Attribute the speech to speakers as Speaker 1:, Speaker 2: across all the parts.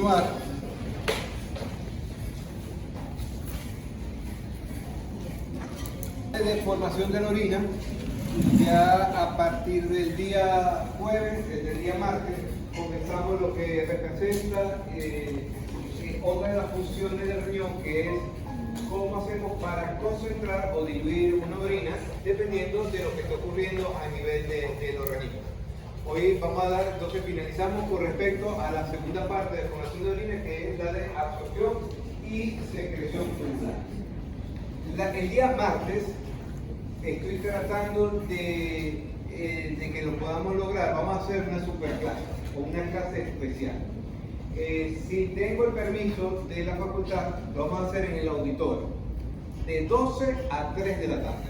Speaker 1: continuar, de formación de la orina, ya a partir del día jueves, desde el día martes, comenzamos lo que representa otra de las funciones del riñón, que es cómo hacemos para concentrar o diluir una orina, dependiendo de lo que está ocurriendo a nivel del organismo. Hoy vamos a dar, entonces finalizamos con respecto a la segunda parte de formación de orina, que es la de absorción y secreción tubular. El día martes estoy tratando de que lo podamos lograr. Vamos a hacer una superclase o una clase especial. Si tengo el permiso de la facultad, lo vamos a hacer en el auditorio, de 12 a 3 de la tarde,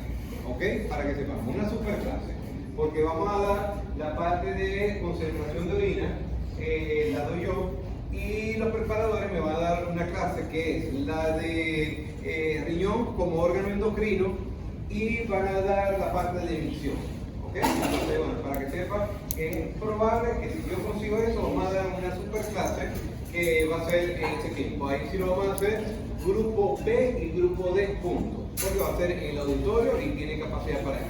Speaker 1: ¿ok? Para que sepamos, una superclase, porque vamos a dar la parte de concentración de orina, la doy yo, y los preparadores me van a dar una clase que es la de riñón como órgano endocrino, y van a dar la parte de emisión, ¿ok? Entonces, bueno, para que sepan que es probable que si yo consigo eso, vamos a dar una superclase que va a ser en ese tiempo. Ahí sí lo vamos a hacer grupo B y grupo D juntos, porque va a ser en el auditorio y tiene capacidad para ello.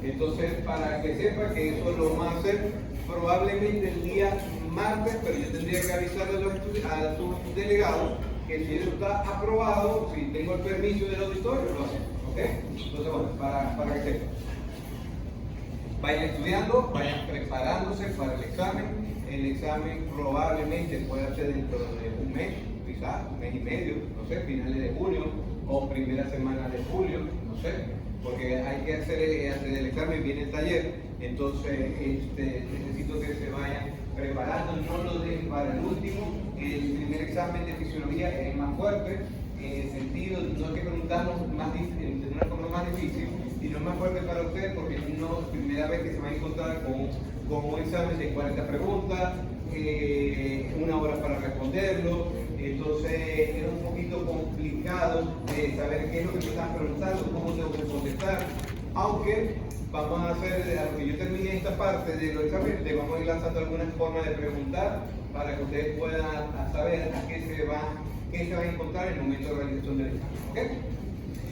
Speaker 1: Entonces, para que sepan que eso lo vamos a hacer probablemente el día martes, pero yo tendría que avisarle a sus delegados que si eso está aprobado, si tengo el permiso del auditorio, lo hacemos. ¿Ok? Entonces, bueno, para que sepan. Vayan estudiando, vayan preparándose para el examen. El examen probablemente pueda ser dentro de un mes, quizás un mes y medio, no sé, finales de junio o primera semana de julio, no sé, porque hay que hacer, antes del examen viene el taller, entonces necesito que se vayan preparando, no lo dejen para el último. El primer examen de fisiología es más fuerte, en el sentido, no es que preguntamos de una forma más difícil, sino más fuerte para ustedes, porque no es la primera vez que se va a encontrar con un examen de 40 preguntas, una hora para responderlo, entonces es un poquito complicado de saber qué es lo que me están preguntando, cómo tengo que contestar, aunque vamos a hacer, a lo que yo termine esta parte de los exámenes, le vamos a ir lanzando algunas formas de preguntar para que ustedes puedan saber a qué se va a encontrar en el momento de realización del examen. ¿Okay?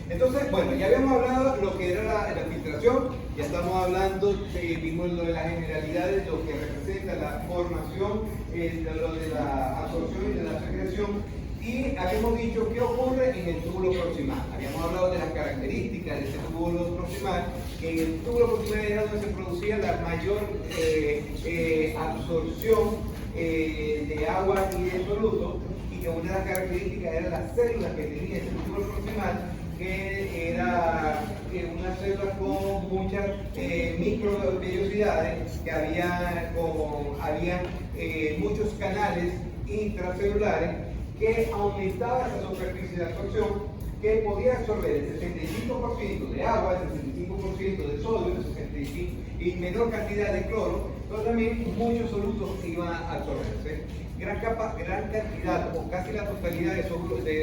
Speaker 1: Entonces, bueno, ya habíamos hablado de lo que era la filtración, ya estamos hablando, vimos lo de las generalidades, lo que representa la formación, lo de la absorción y de la secreción, y habíamos dicho qué ocurre en el túbulo proximal. Habíamos hablado de las características de ese túbulo proximal, que en el túbulo proximal era donde se producía la mayor absorción de agua y de solutos, y que una de las características eran las células que tenía ese túbulo proximal, que era unas células con muchas microvellosidades, que había muchos canales intracelulares que aumentaban esa superficie de absorción, que podía absorber el 65% de agua, el 65% de sodio, el 65% y menor cantidad de cloro, pero también muchos solutos iban a absorberse. Gran cantidad o casi la totalidad de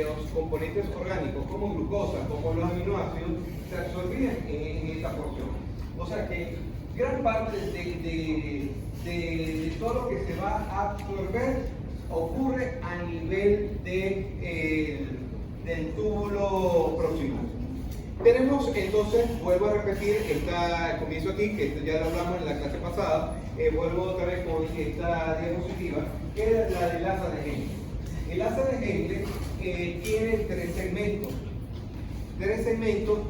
Speaker 1: los componentes orgánicos, como glucosa, como los aminoácidos, se absorbían en esta porción. O sea que gran parte de todo lo que se va a absorber ocurre a nivel del túbulo proximal. Tenemos entonces, vuelvo a repetir, comienzo aquí, que esto ya lo hablamos en la clase pasada, vuelvo otra vez con esta diapositiva, que es la del asa de Henle. El asa de Henle tiene tres segmentos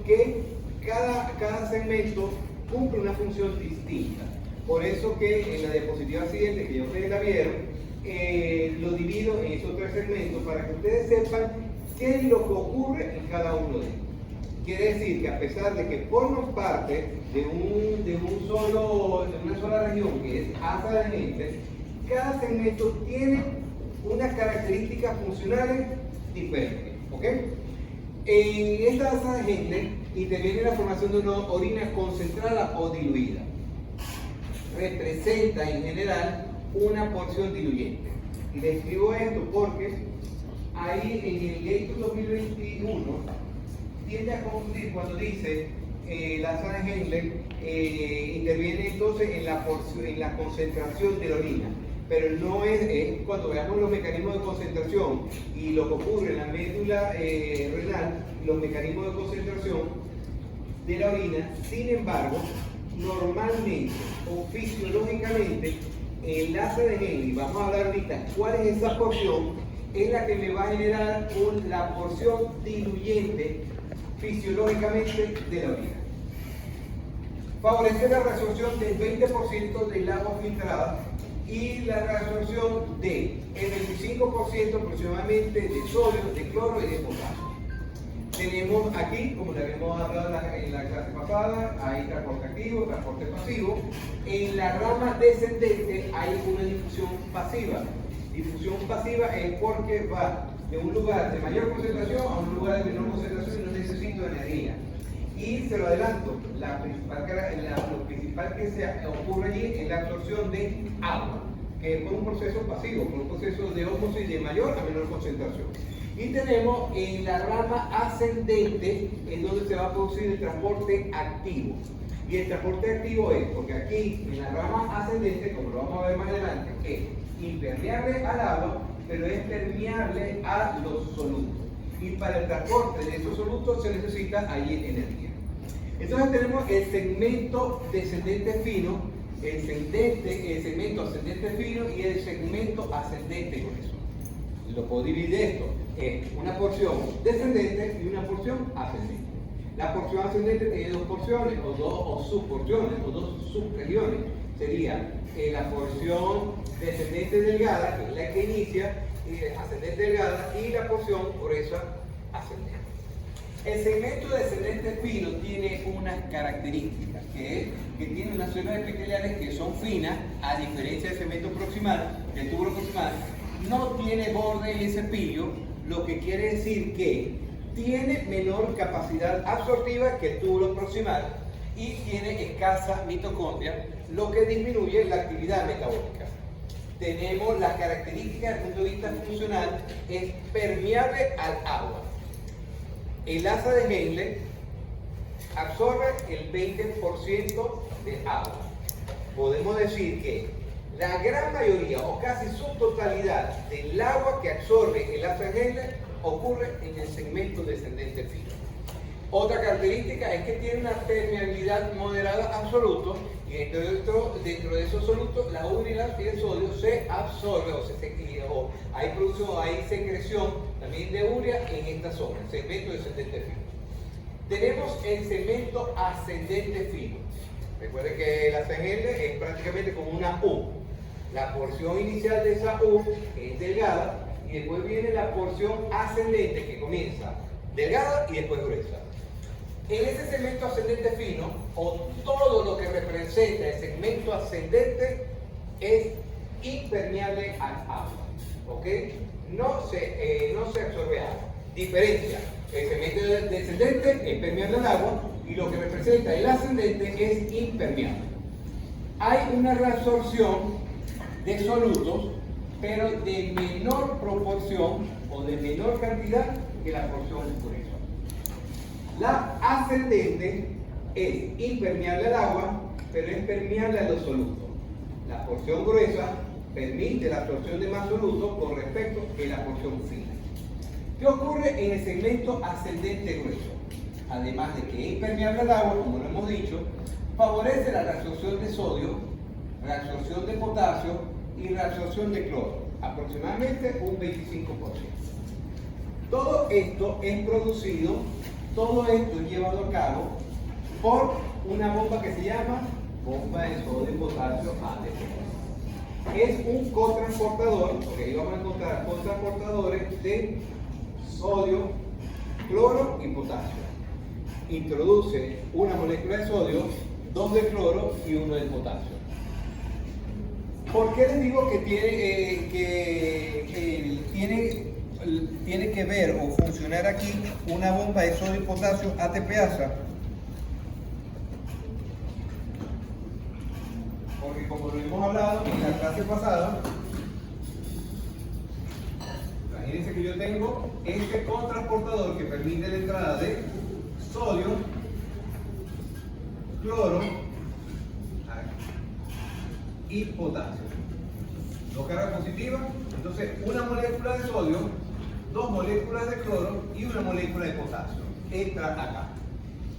Speaker 1: que cada segmento cumple una función distinta. Por eso que en la diapositiva siguiente, que ya ustedes la vieron, lo divido en esos tres segmentos para que ustedes sepan qué es lo que ocurre en cada uno de ellos. Quiere decir que a pesar de que forman parte de una sola región, que es asa de Henle, cada segmento tiene unas características funcionales diferentes. ¿Ok? En esta asa de Henle interviene la formación de una orina concentrada o diluida. Representa en general una porción diluyente. Y les escribo esto porque ahí en el Gator 2021 tiende a confundir cuando dice la asa de Henle interviene entonces en la concentración de la orina. pero no es cuando veamos los mecanismos de concentración y lo que ocurre en la médula renal, los mecanismos de concentración de la orina. Sin embargo, normalmente o fisiológicamente, el asa de Henle, vamos a hablar ahorita cuál es esa porción, es la que me va a generar la porción diluyente fisiológicamente de la orina. Favorece la reabsorción del 20% del agua filtrada y la reabsorción del 25% aproximadamente de sodio, de cloro y de potasio. Tenemos aquí, como le habíamos hablado en la clase pasada, hay transporte activo, transporte pasivo. En la rama descendente hay una difusión pasiva. Difusión pasiva es porque va de un lugar de mayor concentración a un lugar de menor concentración y no necesito energía. Y se lo adelanto, lo principal que se ocurre allí es la absorción de agua, que es por un proceso pasivo, por un proceso de ósmosis de mayor a menor concentración. Y tenemos en la rama ascendente, es donde se va a producir el transporte activo. Y el transporte activo es, porque aquí en la rama ascendente, como lo vamos a ver más adelante, es impermeable al agua, pero es permeable a los solutos. Y para el transporte de esos solutos se necesita allí energía. Entonces tenemos el segmento descendente fino, el segmento ascendente fino y el segmento ascendente grueso. Lo puedo dividir esto en una porción descendente y una porción ascendente. La porción ascendente tiene dos porciones, o subporciones, o dos subregiones. Sería la porción descendente delgada, que es la que inicia, ascendente delgada, y la porción gruesa ascendente. El segmento descendente fino tiene unas características, que tiene unas zonas epiteliales que son finas, a diferencia del segmento proximal, del túbulo proximal. No tiene borde en ese cepillo, lo que quiere decir que tiene menor capacidad absortiva que el túbulo proximal y tiene escasa mitocondria, lo que disminuye la actividad metabólica. Tenemos las características desde el punto de vista funcional, es permeable al agua. El asa de Henle absorbe el 20% de agua. Podemos decir que la gran mayoría o casi su totalidad del agua que absorbe el asa de Henle ocurre en el segmento descendente fino. Otra característica es que tiene una permeabilidad moderada absoluta y dentro de esos solutos la urea y el sodio se absorbe o hay secreción también de urea en esta zona, el segmento descendente fino. Tenemos el segmento ascendente fino. Recuerden que el asa de Henle es prácticamente como una U. La porción inicial de esa U es delgada y después viene la porción ascendente que comienza delgada y después gruesa. En ese segmento ascendente fino, o todo lo que representa el segmento ascendente es impermeable al agua, ¿ok? No se absorbe agua. Diferencia, el segmento descendente es permeable al agua y lo que representa el ascendente es impermeable. Hay una reabsorción de solutos, pero de menor proporción o de menor cantidad que la porción gruesa. La ascendente es impermeable al agua, pero es permeable a los solutos. La porción gruesa permite la absorción de más solutos con respecto que la porción fina. ¿Qué ocurre en el segmento ascendente grueso? Además de que es impermeable al agua, como lo hemos dicho, favorece la reabsorción de sodio, reabsorción de potasio y reabsorción de cloro, aproximadamente un 25%. Todo esto es producido, todo esto es llevado a cabo por una bomba que se llama bomba de sodio y potasio ATP. Es un cotransportador, porque ahí vamos a encontrar cotransportadores de sodio, cloro y potasio. Introduce una molécula de sodio, 2 de cloro y 1 de potasio. ¿Por qué les digo que tiene que ver o funcionar aquí una bomba de sodio y potasio ATPasa? Porque como lo hemos hablado en la clase pasada, imagínense que yo tengo este cotransportador que permite la entrada de sodio, cloro y potasio. dos cargas positivas, entonces una molécula de sodio, dos moléculas de cloro y una molécula de potasio. Entra acá.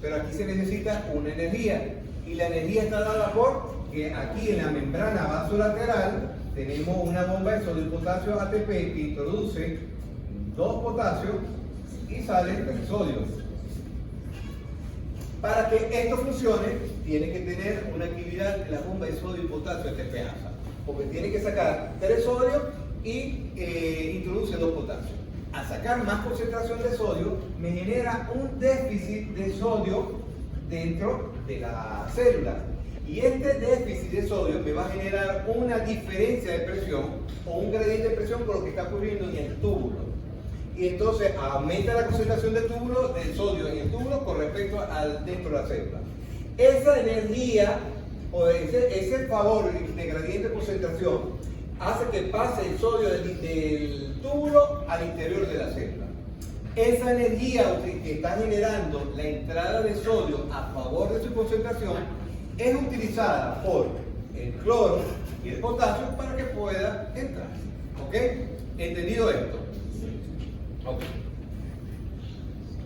Speaker 1: Pero aquí se necesita una energía. Y la energía está dada por que aquí en la membrana vasolateral tenemos una bomba de sodio y potasio ATP que introduce dos potasios y sale el sodio. Para que esto funcione, tiene que tener una actividad de la bomba de sodio y potasio ATPasa, porque tiene que sacar 3 sodios y introduce 2 potasios. Al sacar más concentración de sodio, me genera un déficit de sodio dentro de la célula. Y este déficit de sodio me va a generar una diferencia de presión o un gradiente de presión por lo que está ocurriendo en el túbulo. Y entonces aumenta la concentración del sodio en el túbulo con respecto al dentro de la célula. Esa energía o ese favor de gradiente de concentración hace que pase el sodio del túbulo al interior de la célula. Esa energía que está generando la entrada de sodio a favor de su concentración es utilizada por el cloro y el potasio para que pueda entrar. ¿Ok? ¿Entendido esto? Ok.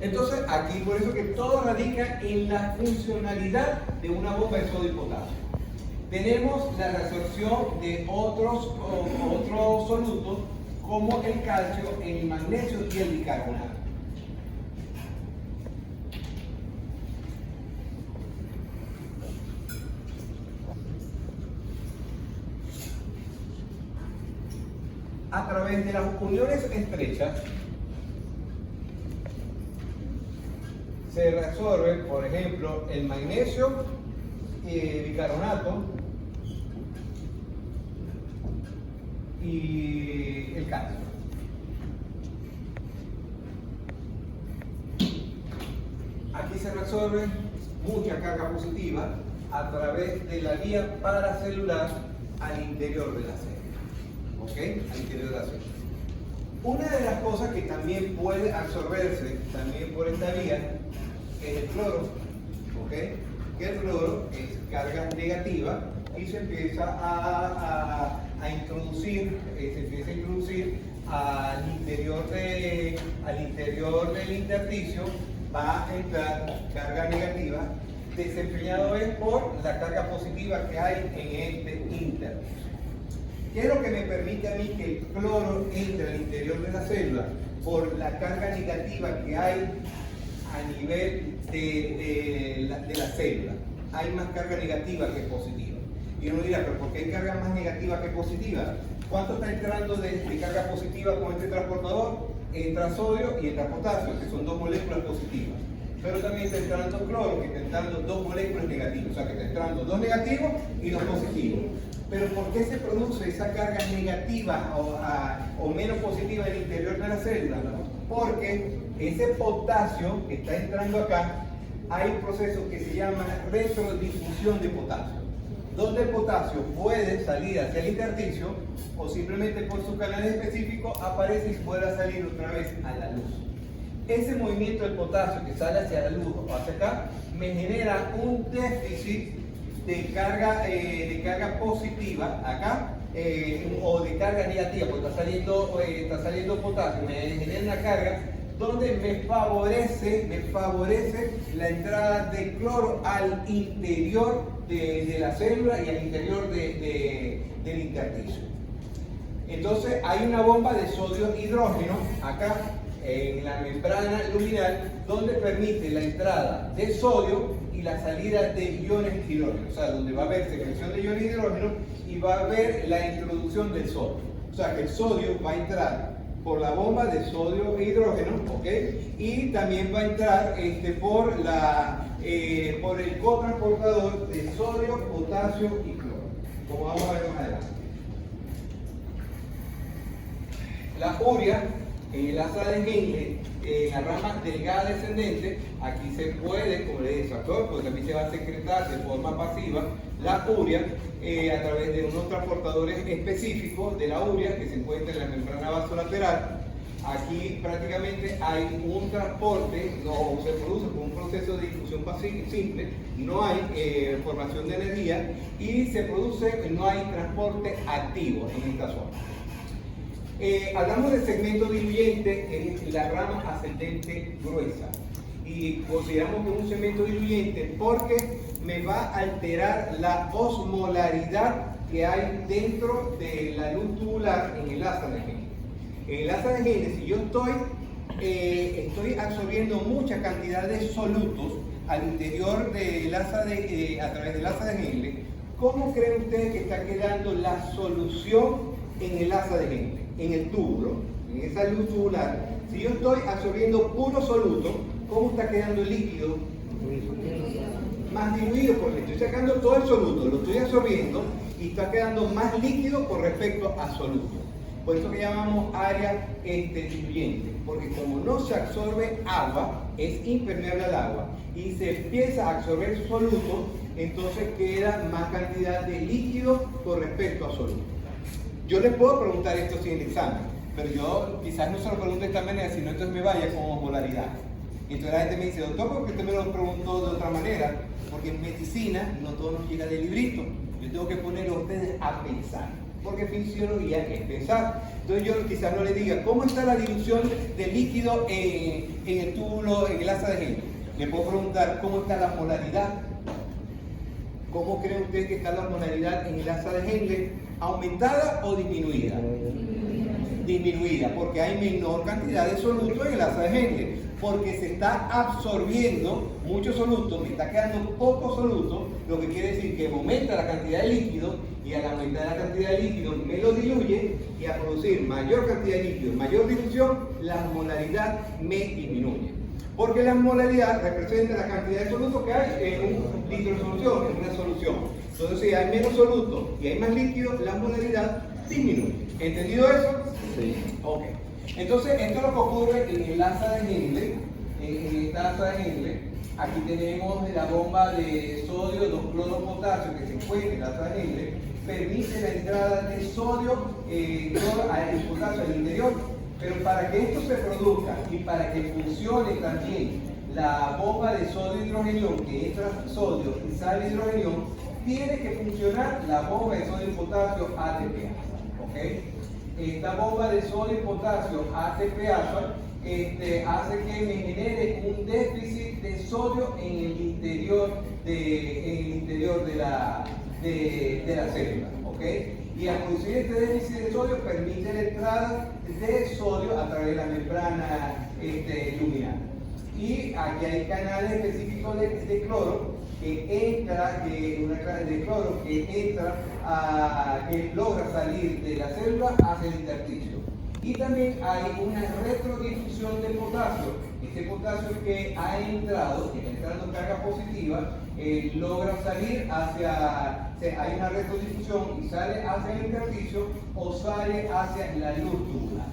Speaker 1: Entonces, aquí por eso que todo radica en la funcionalidad de una bomba de sodio y potasio. Tenemos la reabsorción de otros solutos como el calcio, el magnesio y el bicarbonato. A través de las uniones estrechas se reabsorbe, por ejemplo, el magnesio y el bicarbonato y el calcio. Aquí se reabsorbe mucha carga positiva a través de la vía paracelular al interior de la célula. ¿Ok? Al interior de la célula. Una de las cosas que también puede absorberse también por esta vía es el cloro. ¿Ok? Que el cloro es carga negativa y se empieza a introducir, al interior del intersticio, va a entrar carga negativa, desempeñado es por la carga positiva que hay en este intersticio. ¿Qué es lo que me permite a mí que el cloro entre al interior de la célula? Por la carga negativa que hay a nivel de la célula. Hay más carga negativa que positiva. Y uno dirá, ¿pero por qué hay carga más negativa que positiva? ¿Cuánto está entrando de carga positiva con este transportador? Entra sodio y entra potasio, que son dos moléculas positivas. Pero también está entrando cloro, que está entrando dos moléculas negativas. O sea, que está entrando dos negativos y dos positivos. Pero ¿por qué se produce esa carga negativa o menos positiva en el interior de la célula? Porque ese potasio que está entrando acá, hay un proceso que se llama retrodifusión de potasio, donde el potasio puede salir hacia el intersticio o simplemente por sus canales específicos aparece y pueda salir otra vez a la luz. Ese movimiento del potasio que sale hacia la luz o hacia acá me genera un déficit de carga positiva acá o de carga negativa, porque está saliendo potasio, me genera una carga donde me favorece la entrada de cloro al interior de la célula y al interior del intersticio. Entonces hay una bomba de sodio hidrógeno acá en la membrana luminal donde permite la entrada de sodio y la salida de iones de hidrógeno, o sea, donde va a haber secreción de iones de hidrógeno y va a haber la introducción del sodio. O sea, que el sodio va a entrar por la bomba de sodio e hidrógeno, ¿ok? Y también va a entrar por el cotransportador de sodio, potasio y cloro, como vamos a ver más adelante. La urea, la sal de Henle, en la rama delgada descendente, aquí se puede, como le dije, porque también se va a secretar de forma pasiva la urea a través de unos transportadores específicos de la urea que se encuentra en la membrana vasolateral Aquí prácticamente hay un transporte, no se produce por un proceso de difusión simple, no hay formación de energía y se produce, no hay transporte activo en esta zona. Hablamos del segmento diluyente, que es la rama ascendente gruesa, y consideramos que es un segmento diluyente porque me va a alterar la osmolaridad que hay dentro de la luz tubular en el asa de Henle. En el asa de Henle, si yo estoy absorbiendo mucha cantidad de solutos al interior del asa a través del asa de Henle, ¿cómo creen ustedes que está quedando la solución en el asa de Henle, en el túbulo, en esa luz tubular? Si yo estoy absorbiendo puro soluto, ¿cómo está quedando el líquido? Más diluido, porque estoy sacando todo el soluto, lo estoy absorbiendo y está quedando más líquido con respecto a soluto. Por eso que llamamos área diluyente, porque como no se absorbe agua, es impermeable al agua y se empieza a absorber soluto, entonces queda más cantidad de líquido con respecto a soluto. Yo les puedo preguntar esto sin el examen, pero yo quizás no se lo pregunto de esta manera, sino entonces me vaya con osmolaridad. Entonces la gente me dice, doctor, ¿por qué usted me lo preguntó de otra manera? Porque en medicina no todo nos llega del librito. Yo tengo que poner a ustedes a pensar, porque fisiología es pensar. Entonces yo quizás no le diga, ¿cómo está la dilución de líquido en el túbulo, en el asa de Henle? Le puedo preguntar, ¿cómo está la molaridad? ¿Cómo creen ustedes que está la molaridad en el asa de Henle? ¿Aumentada o disminuida? Disminuida, porque hay menor cantidad de soluto en el asa de Henle, porque se está absorbiendo mucho soluto, me está quedando poco soluto, lo que quiere decir que aumenta la cantidad de líquido, y al aumentar la cantidad de líquido me lo diluye, y a producir mayor cantidad de líquido, mayor dilución, la molaridad me disminuye. Porque la molaridad representa la cantidad de soluto que hay en un litro de solución, en una solución. Entonces, si hay menos soluto y hay más líquido, la molaridad disminuye. ¿Entendido eso? Sí. Ok. Entonces, esto es lo que ocurre en el asa de Henle, en esta asa de Henle. Aquí tenemos la bomba de sodio 2-cloro-potasio que se encuentra en el asa de Henle, permite la entrada de sodio, el potasio al interior. Pero para que esto se produzca y para que funcione también la bomba de sodio-hidrogenión, que entra sodio y sale hidrogenión, tiene que funcionar la bomba de sodio-potasio ATPase. ¿Okay? Esta bomba de sodio y potasio ATPase hace que me genere un déficit de sodio en el interior de la célula. ¿Okay? Y al producir este déficit de sodio permite la entrada de sodio a través de la membrana luminal. Y aquí hay canales específicos de cloro que entra, que logra salir de la célula hacia el intersticio. Y también hay una retrodifusión de potasio. Este potasio que ha entrado, que está entrando carga positiva, logra salir hay una retrodifusión y sale hacia el intersticio o sale hacia la luz tubular.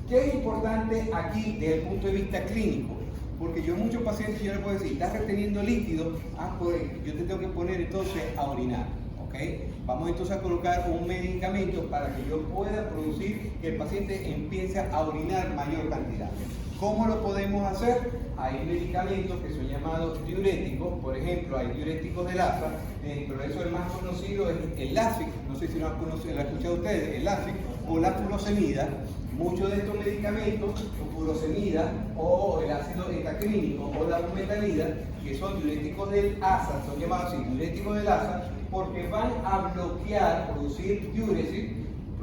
Speaker 1: ¿Qué es importante aquí desde el punto de vista clínico? Porque yo a muchos pacientes yo les puedo decir, estás reteniendo líquido, pues yo te tengo que poner entonces a orinar. ¿Okay? Vamos entonces a colocar un medicamento para que yo pueda producir que el paciente empiece a orinar mayor cantidad. ¿Cómo lo podemos hacer? Hay medicamentos que son llamados diuréticos, por ejemplo, hay diuréticos del asa, pero eso el más conocido es el Lasix, no sé si lo han escuchado ustedes, el Lasix o la furosemida. Muchos de estos medicamentos, furosemida o el ácido etaclínico o la bumetanida, que son diuréticos del asa, son llamados así, diuréticos del asa, porque van a bloquear, producir diuresis,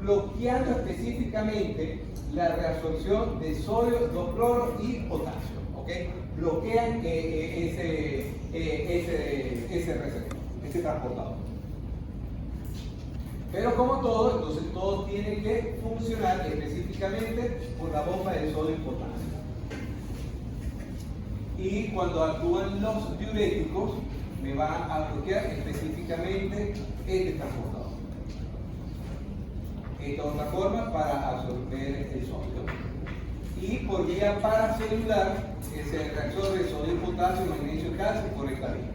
Speaker 1: bloqueando específicamente la reabsorción de sodio, 2-cloro y potasio. ¿Okay? Bloquean ese receptor, ese transportador. Pero como todo, entonces todo tiene que funcionar específicamente por la bomba de sodio y potasio. Y cuando actúan los diuréticos, me van a bloquear específicamente este transportador. Esta es otra forma para absorber el sodio. Y por vía paracelular se reabsorbe sodio, potasio, magnesio y calcio por esta vía.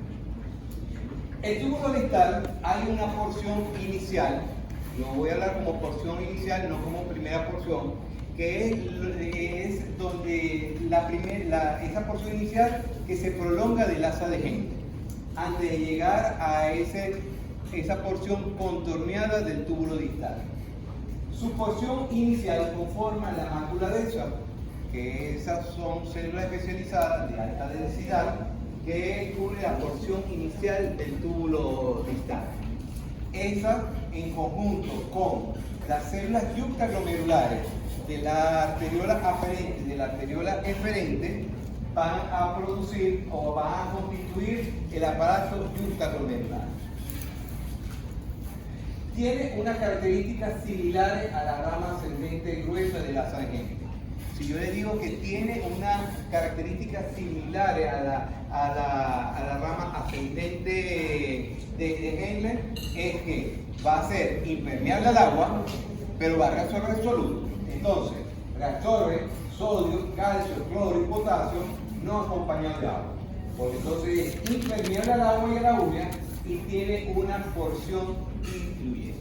Speaker 1: El túbulo distal hay una porción inicial, no voy a hablar como porción inicial, no como primera porción, que es donde esa porción inicial que se prolonga del asa de Henle, antes de llegar a esa porción contorneada del túbulo distal. Su porción inicial conforma la mácula densa, que esas son células especializadas de alta densidad que cubre la porción inicial del túbulo distal. Esa, en conjunto con las células yuxtaglomerulares de la arteriola aferente y de la arteriola eferente, van a producir o van a constituir el aparato yuxtaglomerular. Tiene unas características similares a la rama ascendente gruesa de la sargento. Si yo le digo que tiene unas características similares a la rama ascendente de Henle, es que va a ser impermeable al agua, pero va a reabsorber solutos. Entonces, reabsorbe sodio, calcio, cloro y potasio no acompañado de agua. Porque entonces es impermeable al agua y a la urea y tiene una porción influyente.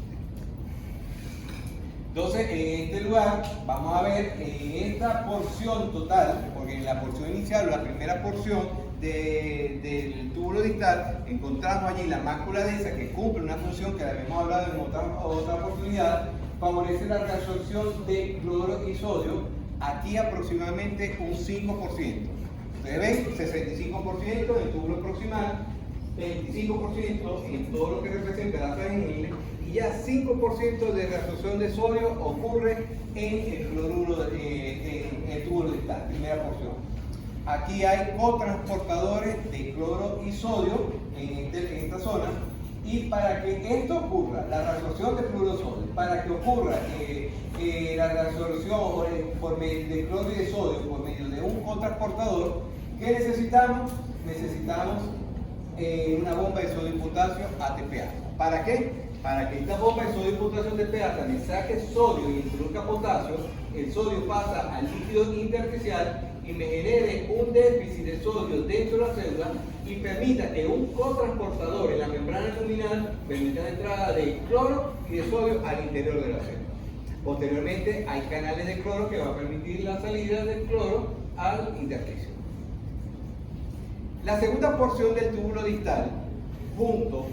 Speaker 1: Entonces, en este lugar vamos a ver esta porción total, porque en la porción inicial o la primera porción del túbulo distal encontramos allí la mácula densa, que cumple una función que la habíamos hablado en otra oportunidad, favorece la reabsorción de cloro y sodio, aquí aproximadamente un 5%. Ustedes ven, 65% en el túbulo proximal, 25% en todo lo que representa la sargento, y ya 5% de reabsorción de sodio ocurre en el cloruro, en el túbulo distal, primera porción. Aquí hay cotransportadores de cloro y sodio en esta zona, y para que esto ocurra, la reabsorción de cloro y sodio, para que ocurra la reabsorción por medio de cloro y de sodio por medio de un cotransportador, ¿qué necesitamos? Necesitamos una bomba de sodio y potasio ATPase. ¿Para qué? Para que esta bomba de sodio y potasio ATPase me saque sodio y introduzca potasio, el sodio pasa al líquido intersticial y me genere un déficit de sodio dentro de la célula y permita que un cotransportador en la membrana luminal permita la entrada de cloro y de sodio al interior de la célula. Posteriormente hay canales de cloro que van a permitir la salida del cloro al intersticio. La segunda porción del túbulo distal, junto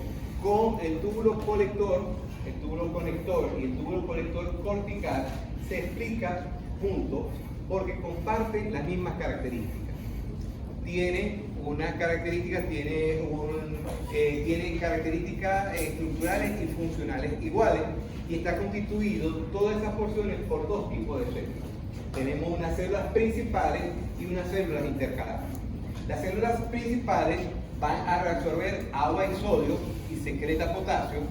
Speaker 1: con el túbulo conector y el túbulo conector cortical, se explica juntos porque comparten las mismas características. Tienen características estructurales y funcionales iguales, y está constituido todas esas porciones por dos tipos de células. Tenemos unas células principales y unas células intercaladas. Las células principales van a reabsorber agua y sodio y secreta potasio,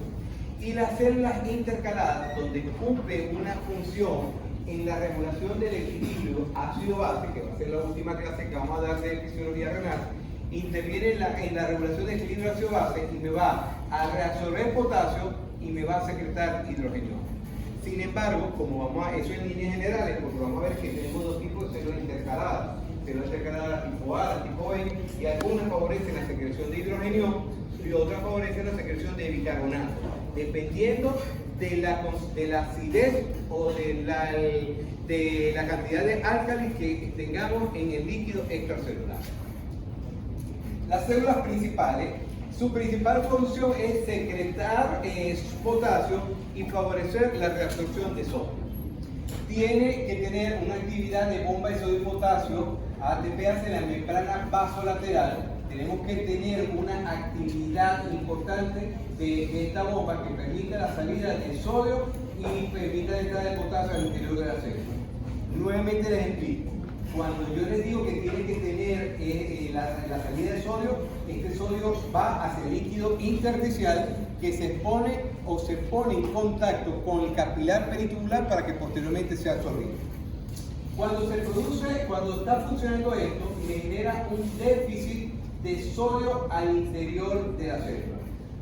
Speaker 1: y las células intercaladas, donde cumple una función en la regulación del equilibrio ácido-base, que va a ser la última clase que vamos a dar de fisiología renal, interviene en la regulación del equilibrio ácido-base y me va a reabsorber potasio y me va a secretar hidrógeno. Sin embargo, como vamos a eso en líneas generales, porque vamos a ver que tenemos dos tipos de células intercaladas, células intercaladas tipo A, tipo B, y algunas favorecen la secreción de hidrógeno y otras favorecen la secreción de bicarbonato, dependiendo de la acidez o de la cantidad de álcalis que tengamos en el líquido extracelular. Las células principales, su principal función es secretar potasio y favorecer la reabsorción de sodio. Tiene que tener una actividad de bomba de sodio y potasio ATPase en la membrana vasolateral. Tenemos que tener una actividad importante de esta bomba que permita la salida de sodio y permita la entrada de potasio al interior de la célula. Nuevamente les explico. Cuando yo les digo que tiene que tener la salida de sodio, este sodio va hacia el líquido intersticial que se pone en contacto con el capilar peritubular para que posteriormente sea absorbido. Cuando está funcionando esto, me genera un déficit de sodio al interior de la célula,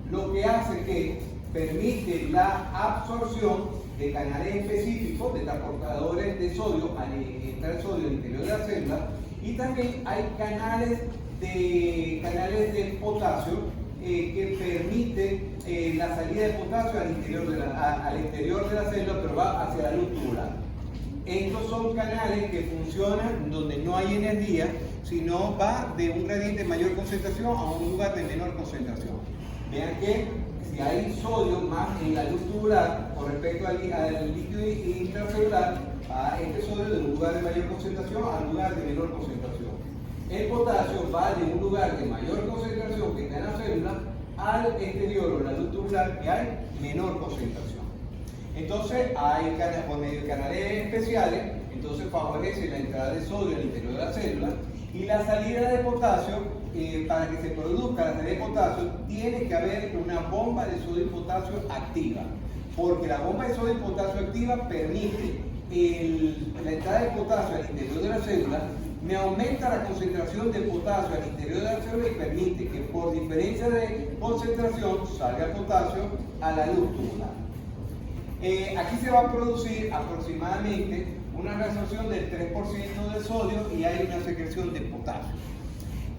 Speaker 1: lo que hace que permite la absorción de canales específicos de transportadores de sodio al entrar el sodio al interior de la célula, y también hay canales de potasio que permiten la salida de potasio al interior de la célula, pero va hacia la luz tubular. Estos son canales que funcionan donde no hay energía, sino va de un gradiente de mayor concentración a un lugar de menor concentración. Vean que si hay sodio más en la luz tubular con respecto al líquido intracelular, va este sodio de un lugar de mayor concentración a un lugar de menor concentración. El potasio va de un lugar de mayor concentración que está en la célula al exterior o la luz tubular que hay menor concentración. Entonces hay por medio de canales especiales, entonces favorece la entrada de sodio al interior de la célula y la salida de potasio. Para que se produzca la salida de potasio tiene que haber una bomba de sodio y potasio activa, porque la bomba de sodio y potasio activa permite la entrada de potasio al interior de la célula, me aumenta la concentración de potasio al interior de la célula y permite que por diferencia de concentración salga el potasio a la luz tubular. Aquí se va a producir aproximadamente una reabsorción del 3% de sodio y hay una secreción de potasio.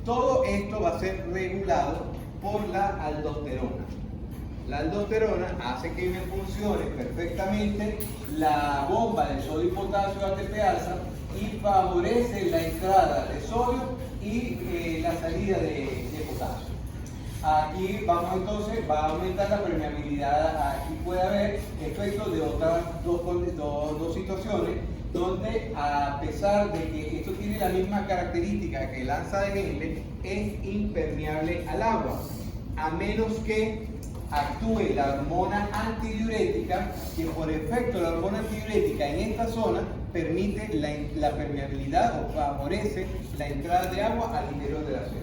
Speaker 1: Todo esto va a ser regulado por la aldosterona. La aldosterona hace que me funcione perfectamente la bomba de sodio y potasio ATP alfa y favorece la entrada de sodio y la salida de potasio. Aquí vamos entonces, va a aumentar la permeabilidad. Aquí puede haber efectos de otras dos situaciones donde, a pesar de que esto tiene la misma característica que el ANSA de Henle, es impermeable al agua, a menos que actúe la hormona antidiurética, que por efecto de la hormona antidiurética en esta zona permite la permeabilidad o favorece la entrada de agua al interior de la célula.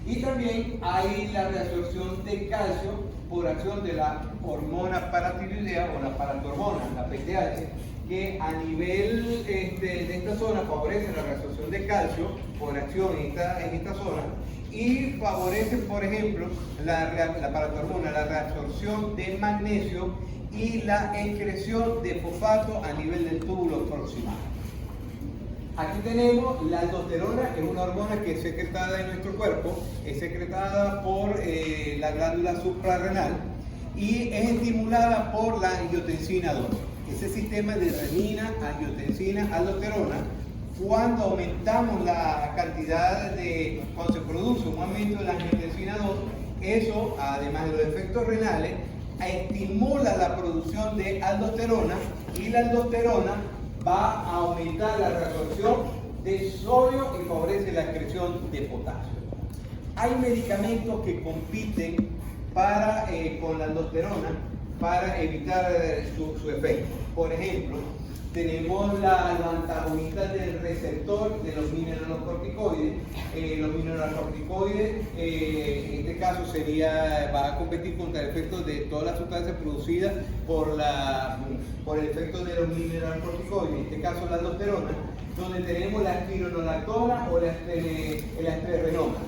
Speaker 1: Y también hay la reabsorción de calcio por acción de la hormona paratiroidea o la paratormona, la PTH, que a nivel de esta zona favorece la reabsorción de calcio por acción en esta zona y favorece, por ejemplo, la paratormona, la reabsorción de magnesio y la excreción de fosfato a nivel del túbulo proximal. Aquí tenemos la aldosterona, que es una hormona que es secretada en nuestro cuerpo, es secretada por la glándula suprarrenal y es estimulada por la angiotensina 2. Ese sistema de renina, angiotensina, aldosterona, cuando aumentamos la cantidad cuando se produce un aumento de la angiotensina 2, eso, además de los efectos renales, estimula la producción de aldosterona y la aldosterona va a aumentar la reabsorción de sodio y favorece la excreción de potasio. Hay medicamentos que compiten con la aldosterona para evitar su efecto. Por ejemplo, tenemos los antagonistas del receptor de los mineralocorticoides. Los mineralocorticoides, en este caso, va a competir contra el efecto de todas las sustancias producidas por el efecto de los mineralocorticoides, en este caso la aldosterona, donde tenemos la espironolactona o la estreprenona.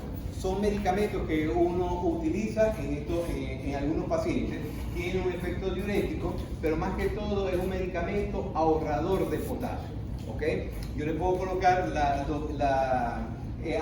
Speaker 1: Son medicamentos que uno utiliza en algunos pacientes, tienen un efecto diurético, pero más que todo es un medicamento ahorrador de potasio. ¿Okay? Yo le puedo colocar la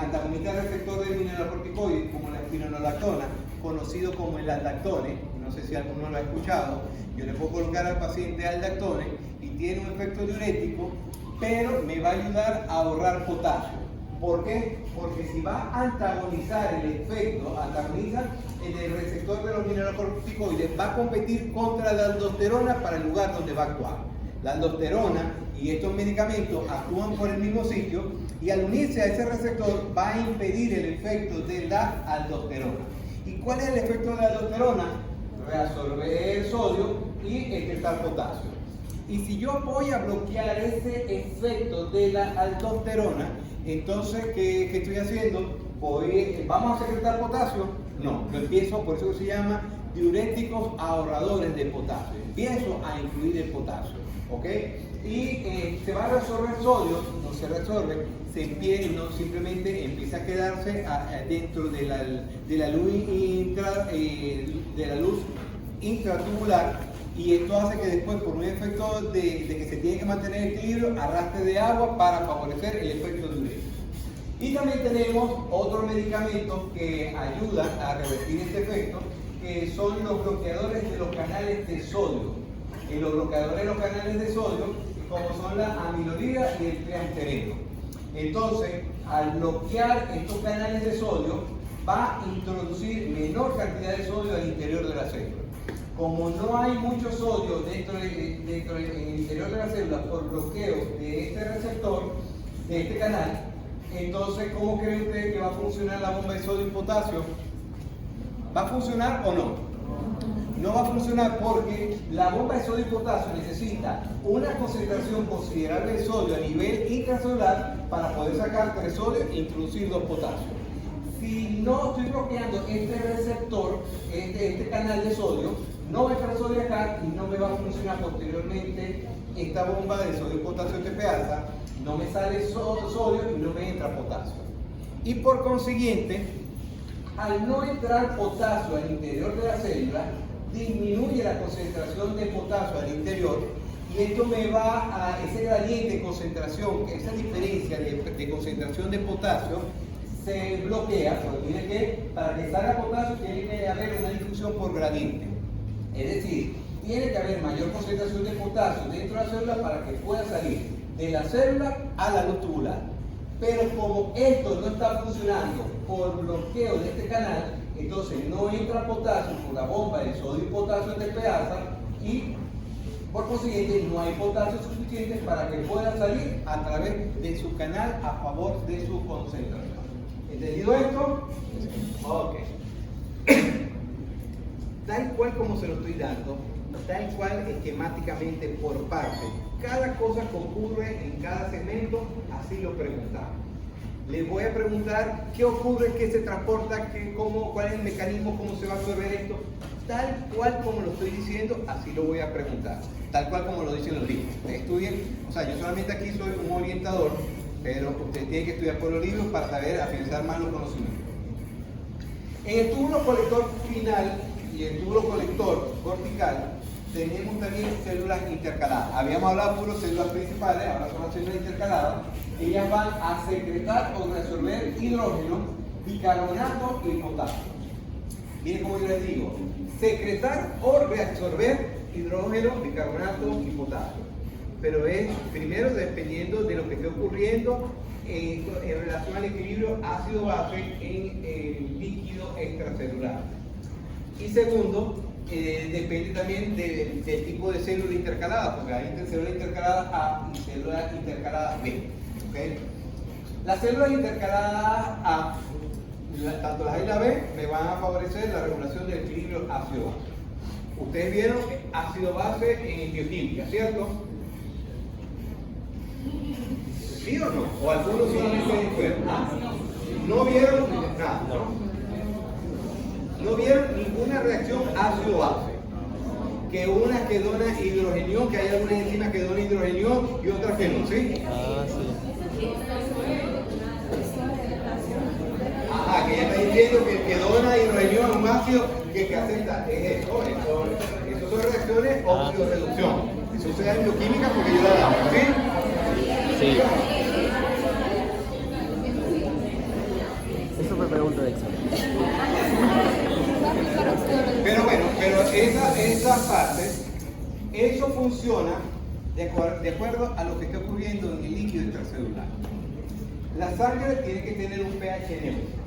Speaker 1: antagonista receptor de mineralocorticoides como la espironolactona, conocido como el aldactone, no sé si alguno lo ha escuchado. Yo le puedo colocar al paciente aldactone y tiene un efecto diurético, pero me va a ayudar a ahorrar potasio. ¿Por qué? Porque si va a antagonizar el efecto, antagoniza el receptor de los mineralocorticoides, va a competir contra la aldosterona para el lugar donde va a actuar. La aldosterona y estos medicamentos actúan por el mismo sitio y al unirse a ese receptor va a impedir el efecto de la aldosterona. ¿Y cuál es el efecto de la aldosterona? Reabsorber sodio y excretar potasio. Y si yo voy a bloquear ese efecto de la aldosterona, entonces, ¿qué estoy haciendo? ¿Vamos a secretar potasio? No, lo empiezo, por eso se llama diuréticos ahorradores de potasio. Empiezo a incluir el potasio, ¿ok? Y se va a reabsorber sodio, no se reabsorbe, simplemente empieza a quedarse dentro de la luz intratubular. Y esto hace que después, por un efecto de que se tiene que mantener el equilibrio, arrastre de agua para favorecer el efecto diurético. Y también tenemos otros medicamentos que ayudan a revertir este efecto, que son los bloqueadores de los canales de sodio. Los bloqueadores de los canales de sodio, como son la amiloidina y el triamtereno. Entonces, al bloquear estos canales de sodio, va a introducir menor cantidad de sodio al interior de la célula. Como no hay mucho sodio dentro en el interior de la célula por bloqueo de este receptor, de este canal, entonces, ¿cómo cree usted que va a funcionar la bomba de sodio y potasio? ¿Va a funcionar o no? No va a funcionar porque la bomba de sodio y potasio necesita una concentración considerable de sodio a nivel intracelular para poder sacar 3 sodios e introducir 2 potasios. Si no estoy bloqueando este receptor, este canal de sodio, no va a entrar sodio acá y no me va a funcionar posteriormente esta bomba de sodio y potasio TPA, no me sale sodio y no me entra potasio. Y por consiguiente, al no entrar potasio al interior de la célula, disminuye la concentración de potasio al interior y esto me va a ese gradiente de concentración, esa diferencia de concentración de potasio se bloquea, porque tiene que, para que salga potasio tiene que haber una difusión por gradiente. Es decir, tiene que haber mayor concentración de potasio dentro de la célula para que pueda salir de la célula a la luz tubular. Pero como esto no está funcionando por bloqueo de este canal, entonces no entra potasio por la bomba de sodio y potasio TPA y por consiguiente no hay potasio suficiente para que pueda salir a través de su canal a favor de su concentración. ¿Entendido esto? Ok. Tal cual como se lo estoy dando, tal cual esquemáticamente por parte, cada cosa que ocurre en cada segmento, así lo preguntamos. Les voy a preguntar qué ocurre, qué se transporta, cuál es el mecanismo, cómo se va a absorber esto. Tal cual como lo estoy diciendo, así lo voy a preguntar. Tal cual como lo dicen los libros. Ustedes estudien, o sea, yo solamente aquí soy un orientador, pero ustedes tienen que estudiar por los libros para saber afianzar más los conocimientos. En el túbulo colector final y el túbulo colector cortical, tenemos también células intercaladas. Habíamos hablado de células principales, ahora son las células intercaladas. Ellas van a secretar o reabsorber hidrógeno, bicarbonato y potasio. Miren cómo yo les digo, secretar o reabsorber hidrógeno, bicarbonato y potasio. Pero es primero dependiendo de lo que esté ocurriendo en relación al equilibrio ácido-base en el líquido extracelular. Y segundo, depende también del tipo de célula intercalada, porque hay células intercaladas A y células intercaladas B. ¿Okay? Las células intercaladas A, tanto las A y la B, me van a favorecer la regulación del equilibrio ácido-base. Ustedes vieron ácido-base en bioquímica, ¿cierto? ¿Sí o no? ¿O algunos solamente fueron? ¿No vieron nada? ¿No vieron ninguna reacción ácido-base? Que una que dona hidrogenión, que hay algunas enzimas que donan hidrogenión y otras que no, ¿sí? Ah, sí. Ajá, que ya está diciendo que el que dona hidrogenión a un ácido que acepta es esto. Eso son reacciones oxidorreducción. Eso se da en bioquímica porque yo la damos, ¿sí? Sí.
Speaker 2: Eso fue pregunta de examen.
Speaker 1: Pero bueno, esa parte, eso funciona de acuerdo a lo que está ocurriendo en el líquido extracelular. La sangre tiene que tener un pH neutro.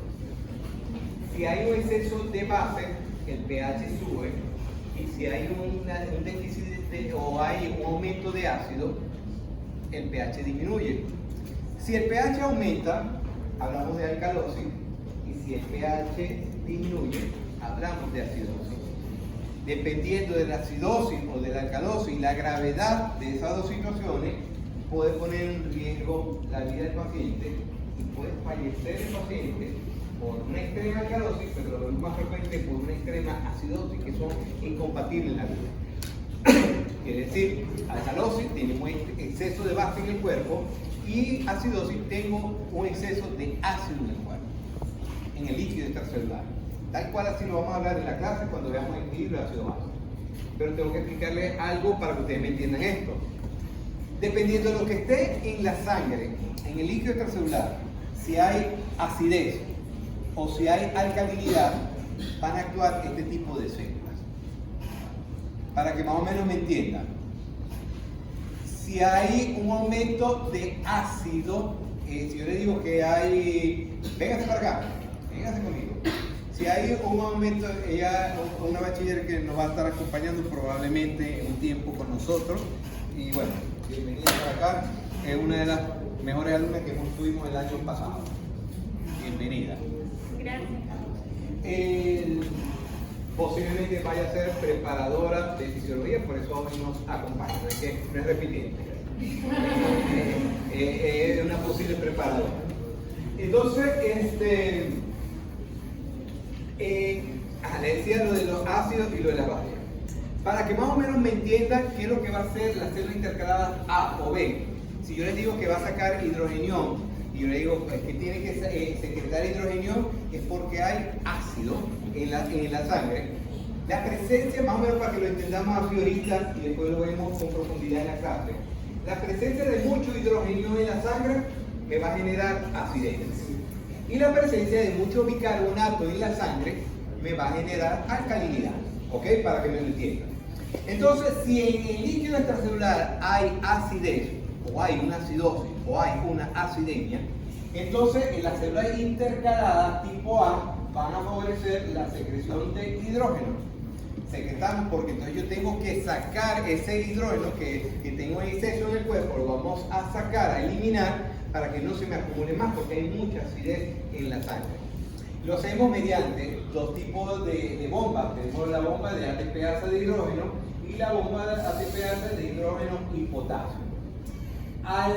Speaker 1: Si hay un exceso de base, el pH sube, y si hay un déficit o hay un aumento de ácido, el pH disminuye. Si el pH aumenta, hablamos de alcalosis, y si el pH disminuye, hablamos de acidosis. Dependiendo de la acidosis o de la alcalosis y la gravedad de esas dos situaciones, puede poner en riesgo la vida del paciente y puede fallecer el paciente por una extrema alcalosis, pero lo más frecuente por una extrema acidosis, que son incompatibles en la vida. Quiere decir, alcalosis tiene un exceso de base en el cuerpo y acidosis tengo un exceso de ácido en el cuerpo, en el líquido extracelular. Tal cual así lo vamos a hablar en la clase cuando veamos el equilibrio ácido-base. Pero tengo que explicarles algo para que ustedes me entiendan esto. Dependiendo de lo que esté en la sangre, en el líquido extracelular, si hay acidez o si hay alcalinidad, van a actuar este tipo de células. Para que más o menos me entiendan. Si hay un aumento de ácido, si yo le digo que hay, véngase para acá, véngase conmigo. Si hay un aumento, una bachiller que nos va a estar acompañando probablemente un tiempo con nosotros, y bueno, bienvenida para acá, es una de las mejores alumnas que tuvimos el año pasado. Bienvenida.
Speaker 2: Gracias.
Speaker 1: Posiblemente vaya a ser preparadora de fisiología, por eso hoy nos acompaña, no es repitiente. Es una posible preparadora. Entonces, le decía lo de los ácidos y lo de las bases. Para que más o menos me entiendan qué es lo que va a hacer la célula intercalada A o B. Si yo les digo que va a sacar hidrogenión, y yo le digo que tiene que secretar hidrogenión, es porque hay ácido en la sangre. La presencia, más o menos para que lo entendamos así ahorita, y después lo vemos con profundidad en la clase, la presencia de mucho hidrogenión en la sangre me va a generar acidez. Y la presencia de mucho bicarbonato en la sangre me va a generar alcalinidad. ¿Ok? Para que me lo entiendan. Entonces, si en el líquido extracelular hay acidez, o hay una acidosis, o hay una acidemia, entonces en las células intercaladas tipo A van a favorecer la secreción de hidrógeno. Secretamos porque entonces yo tengo que sacar ese hidrógeno que tengo en exceso en el cuerpo, lo vamos a sacar, a eliminar, para que no se me acumule más, porque hay mucha acidez en la sangre. Lo hacemos mediante dos tipos de bombas. Tenemos la bomba de ATPasa de hidrógeno y la bomba de ATPasa de hidrógeno y potasio. Al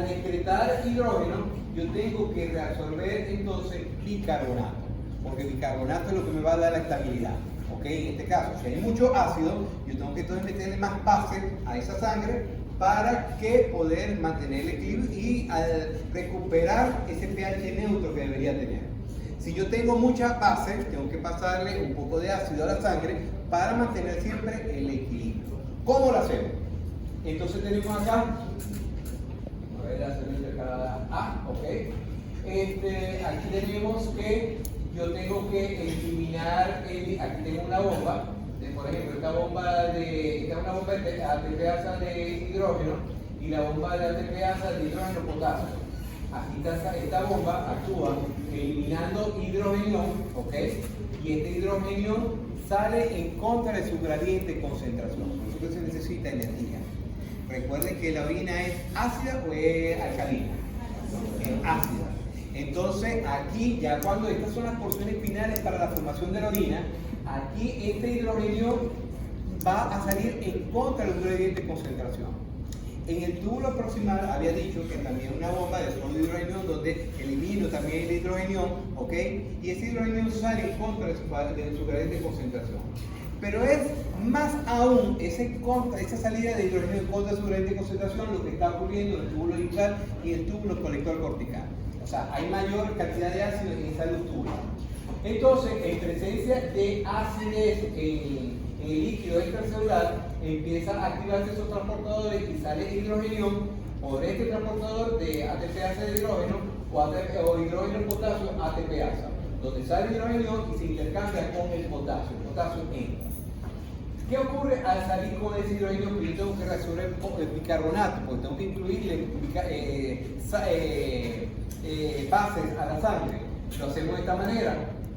Speaker 1: excretar hidrógeno, yo tengo que reabsorber entonces bicarbonato, porque bicarbonato es lo que me va a dar la estabilidad. ¿Ok? En este caso, si hay mucho ácido, yo tengo que entonces meterle más base a esa sangre para que poder mantener el equilibrio y recuperar ese pH neutro que debería tener. Si yo tengo mucha base, tengo que pasarle un poco de ácido a la sangre para mantener siempre el equilibrio. ¿Cómo lo hacemos? Entonces tenemos acá, a ver la célula intercalada A, ok. Aquí tenemos que yo tengo que eliminar, aquí tengo una bomba, por ejemplo, esta es una bomba de ATPasa de hidrógeno y la bomba de ATPasa de hidrógeno potasio. Aquí esta bomba actúa eliminando hidrogenión, ¿ok? Y este hidrogenión sale en contra de su gradiente de concentración. Por eso que se necesita energía. Recuerden que la orina es ácida o es alcalina. Es ácida. Entonces, aquí, ya cuando estas son las porciones finales para la formación de la orina, aquí este hidrogenión va a salir en contra de los gradientes de concentración. En el túbulo proximal había dicho que también una bomba de sólido hidrogenión donde elimino también el hidrogenión, ¿ok? Y ese hidrogenión sale en contra de su gradiente de concentración. Pero es más aún esa salida de hidrogenión en contra de su gradiente de concentración lo que está ocurriendo en el túbulo lingual y el túbulo colector cortical. O sea, hay mayor cantidad de ácido en esa luz túbulo. Entonces, en presencia de acidez en el líquido extracelular, empieza a activarse esos transportadores y sale hidrogenión por este transportador de ATPasa de hidrógeno o hidrógeno potasio ATPasa, donde sale hidrogenión y se intercambia con el potasio entra. ¿Qué ocurre al salir con ese hidrógeno? Yo tengo que reabsorber el bicarbonato, porque tengo que incluirle bases a la sangre. Lo hacemos de esta manera.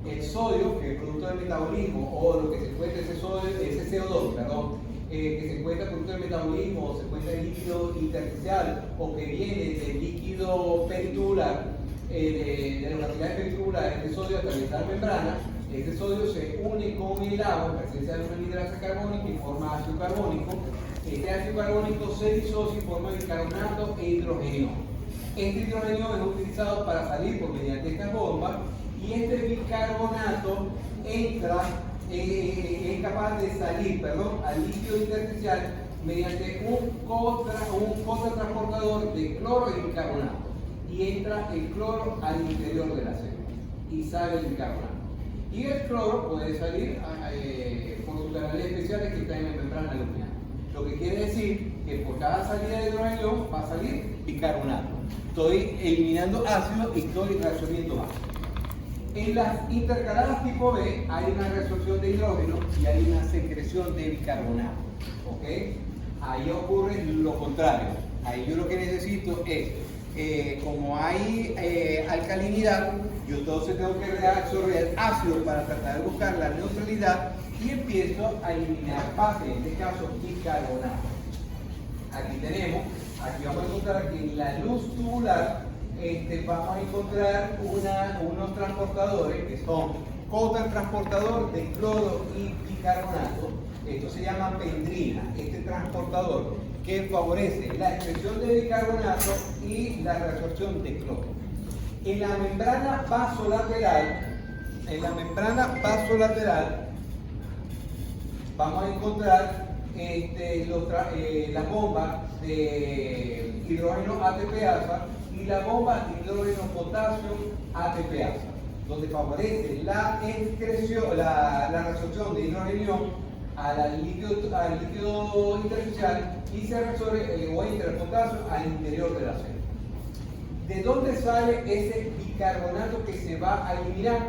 Speaker 1: El sodio, que es producto del metabolismo, o lo que se encuentra ese CO2, que se encuentra producto del metabolismo, o se encuentra en líquido intersticial, o que viene del líquido peritubular, de las cavidades periturbulares, este sodio atraviesa la membrana. Este sodio se une con el agua en presencia de una anhidrasa carbónica y forma ácido carbónico. Este ácido carbónico se disocia y forma bicarbonato e hidrógeno. Este hidrógeno es utilizado para salir por mediante estas bombas y este bicarbonato es capaz de salir al líquido intersticial mediante un contratransportador de cloro y bicarbonato. Y entra el cloro al interior de la célula y sale el bicarbonato. Y el cloro puede salir por sus canales especiales que están en la membrana luminal. Lo que quiere decir que por cada salida de hidrógeno va a salir bicarbonato. Estoy eliminando ácido y estoy reabsorbiendo ácido. En las intercaladas tipo B hay una reabsorción de hidrógeno y hay una secreción de bicarbonato. ¿Ok? ahí ocurre lo contrario. Ahí yo lo que necesito es, como hay alcalinidad, yo entonces tengo que reabsorber ácido para tratar de buscar la neutralidad y empiezo a eliminar base, en este caso bicarbonato. Aquí vamos a encontrar que en la luz tubular vamos a encontrar unos transportadores que son cotransportador de cloro y bicarbonato. Esto se llama pendrina, este transportador que favorece la excreción de bicarbonato y la reabsorción de cloro. En la membrana vasolateral, vamos a encontrar las bombas de hidrógeno ATPasa y la bomba de hidrógeno potasio ATPasa, donde favorece la excreción, la reabsorción de hidrógeno al líquido intersticial y se reabsorbe o entra el potasio al interior de la célula. ¿De dónde sale ese bicarbonato que se va a eliminar?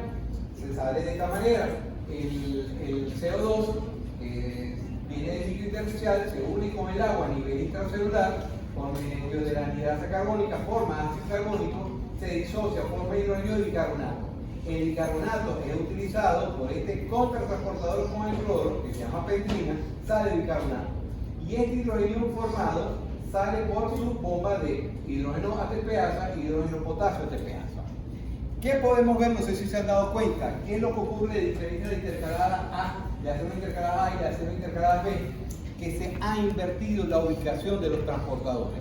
Speaker 1: Se sale de esta manera. El CO2 viene del líquido intersticial, se une con el agua a nivel intracelular, por medio de la anhidrasa carbónica, forma ácido carbónico, se disocia, forma hidrógeno de bicarbonato. El bicarbonato es utilizado por este contratransportador con el cloro, que se llama pendrina, sale bicarbonato. Y este hidrógeno formado sale por su bomba de hidrógeno ATPasa y hidrógeno potasio ATPasa. ¿Qué podemos ver? No sé si se han dado cuenta. ¿Qué es lo que ocurre de diferencia de intercalada A, la célula intercalada A y la célula intercalada B? Que se ha invertido la ubicación de los transportadores.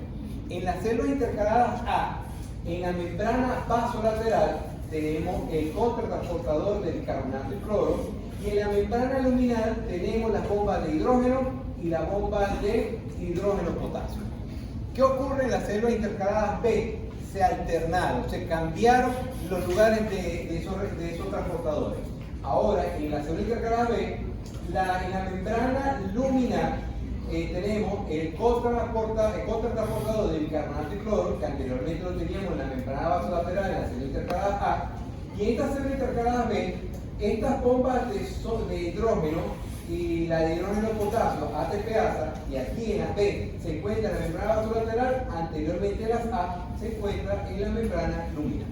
Speaker 1: En las células intercaladas A, en la membrana vasolateral, tenemos el contratransportador de bicarbonato y cloro, y en la membrana luminal tenemos las bombas de hidrógeno y la bomba de hidrógeno potasio. ¿Qué ocurre en las células intercaladas B? Se alternaron, se cambiaron los lugares de esos transportadores. Ahora, en la célula intercalada B, en la membrana luminal tenemos el contratransportador de bicarbonato y cloro, que anteriormente lo teníamos en la membrana vasolateral, en la célula intercalada A, y en esta célula intercalada B, estas bombas de hidrógeno y la de hidrógeno potasio, ATPasa, y aquí en la B se encuentra en la membrana vasolateral, anteriormente las A se encuentra en la membrana luminal.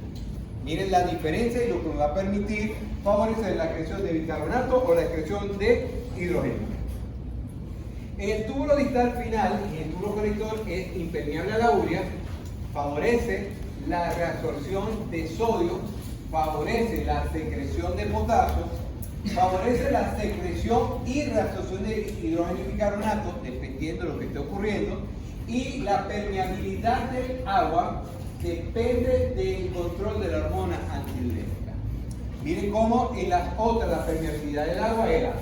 Speaker 1: Miren la diferencia y lo que me va a permitir favorecer la excreción de bicarbonato o la excreción de hidrógeno. El túbulo distal final y el túbulo colector es impermeable a la urea, favorece la reabsorción de sodio, favorece la secreción de potasio, favorece la secreción y reabsorción de hidrógeno y bicarbonato, dependiendo de lo que esté ocurriendo, y la permeabilidad del agua depende del control de la hormona antidiurética. Miren cómo en las otras la permeabilidad del agua era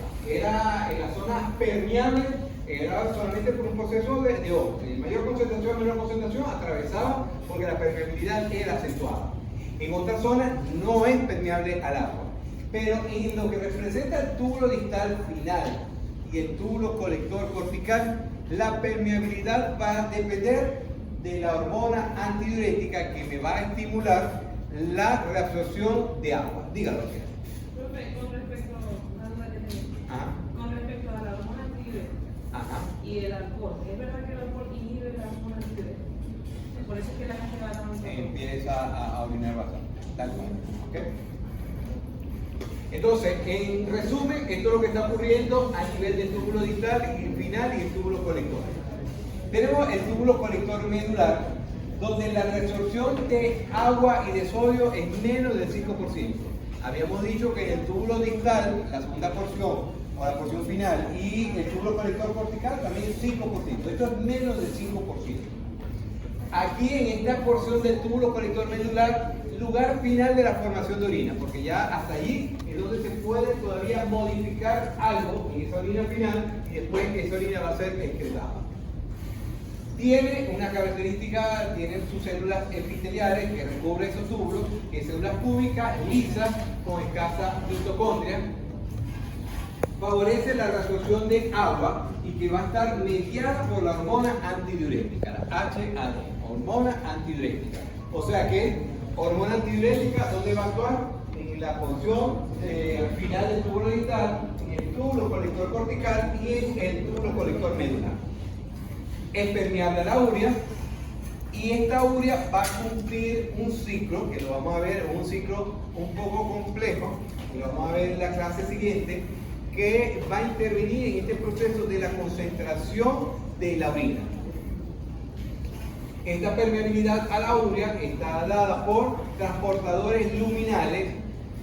Speaker 1: en las zonas permeables, era solamente por un proceso de oro. En mayor concentración, menor concentración, atravesaba porque la permeabilidad era acentuada. En otras zonas no es permeable al agua. Pero en lo que representa el túbulo distal final y el túbulo colector cortical, la permeabilidad va a depender de la hormona antidiurética que me va a estimular la reabsorción de agua. Dígalo.
Speaker 2: Con respecto a la hormona antidiurética y el alcohol, ¿es verdad que el alcohol inhibe la hormona antidiurética? Por eso es que la gente va a tomar
Speaker 1: empieza a orinar bastante. Tal cual. ¿Okay? Entonces, en resumen, esto es lo que está ocurriendo a nivel del túbulo distal y final y el túbulo colector. Tenemos el túbulo colector medular, donde la reabsorción de agua y de sodio es menos del 5%. Habíamos dicho que en el túbulo distal, la segunda porción o la porción final, y el túbulo colector cortical también es 5%. Esto es menos del 5%. Aquí en esta porción del túbulo colector medular, lugar final de la formación de orina, porque ya hasta allí es donde se puede todavía modificar algo en esa orina final y después esa orina va a ser excretada. Tiene una característica, tiene sus células epiteliales que recubren esos túbulos, que son células cúbicas, lisas, con escasa mitocondria. Favorece la reabsorción de agua y que va a estar mediada por la hormona antidiurética, la HAD, hormona antidiurética. O sea que, hormona antidiurética, ¿dónde va a actuar? En la porción final del túbulo distal, en el túbulo colector cortical y en el túbulo colector medular. es permeable a la urea y esta urea va a cumplir un ciclo, que lo vamos a ver, un ciclo un poco complejo, que lo vamos a ver en la clase siguiente, que va a intervenir en este proceso de la concentración de la orina. Esta permeabilidad a la urea está dada por transportadores luminales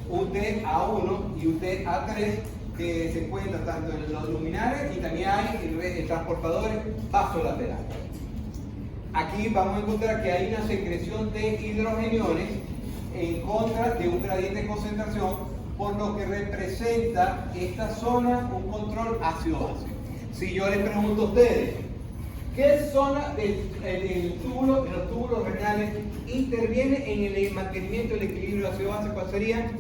Speaker 1: UTA1 y UTA3 que se encuentran tanto en los luminales y también hay transportadores vasolaterales. Aquí vamos a encontrar que hay una secreción de hidrogeniones en contra de un gradiente de concentración, por lo que representa esta zona un control ácido-base. Si yo les pregunto a ustedes, ¿qué zona de los túbulos renales interviene en el mantenimiento del equilibrio ácido-base? ¿Cuál sería?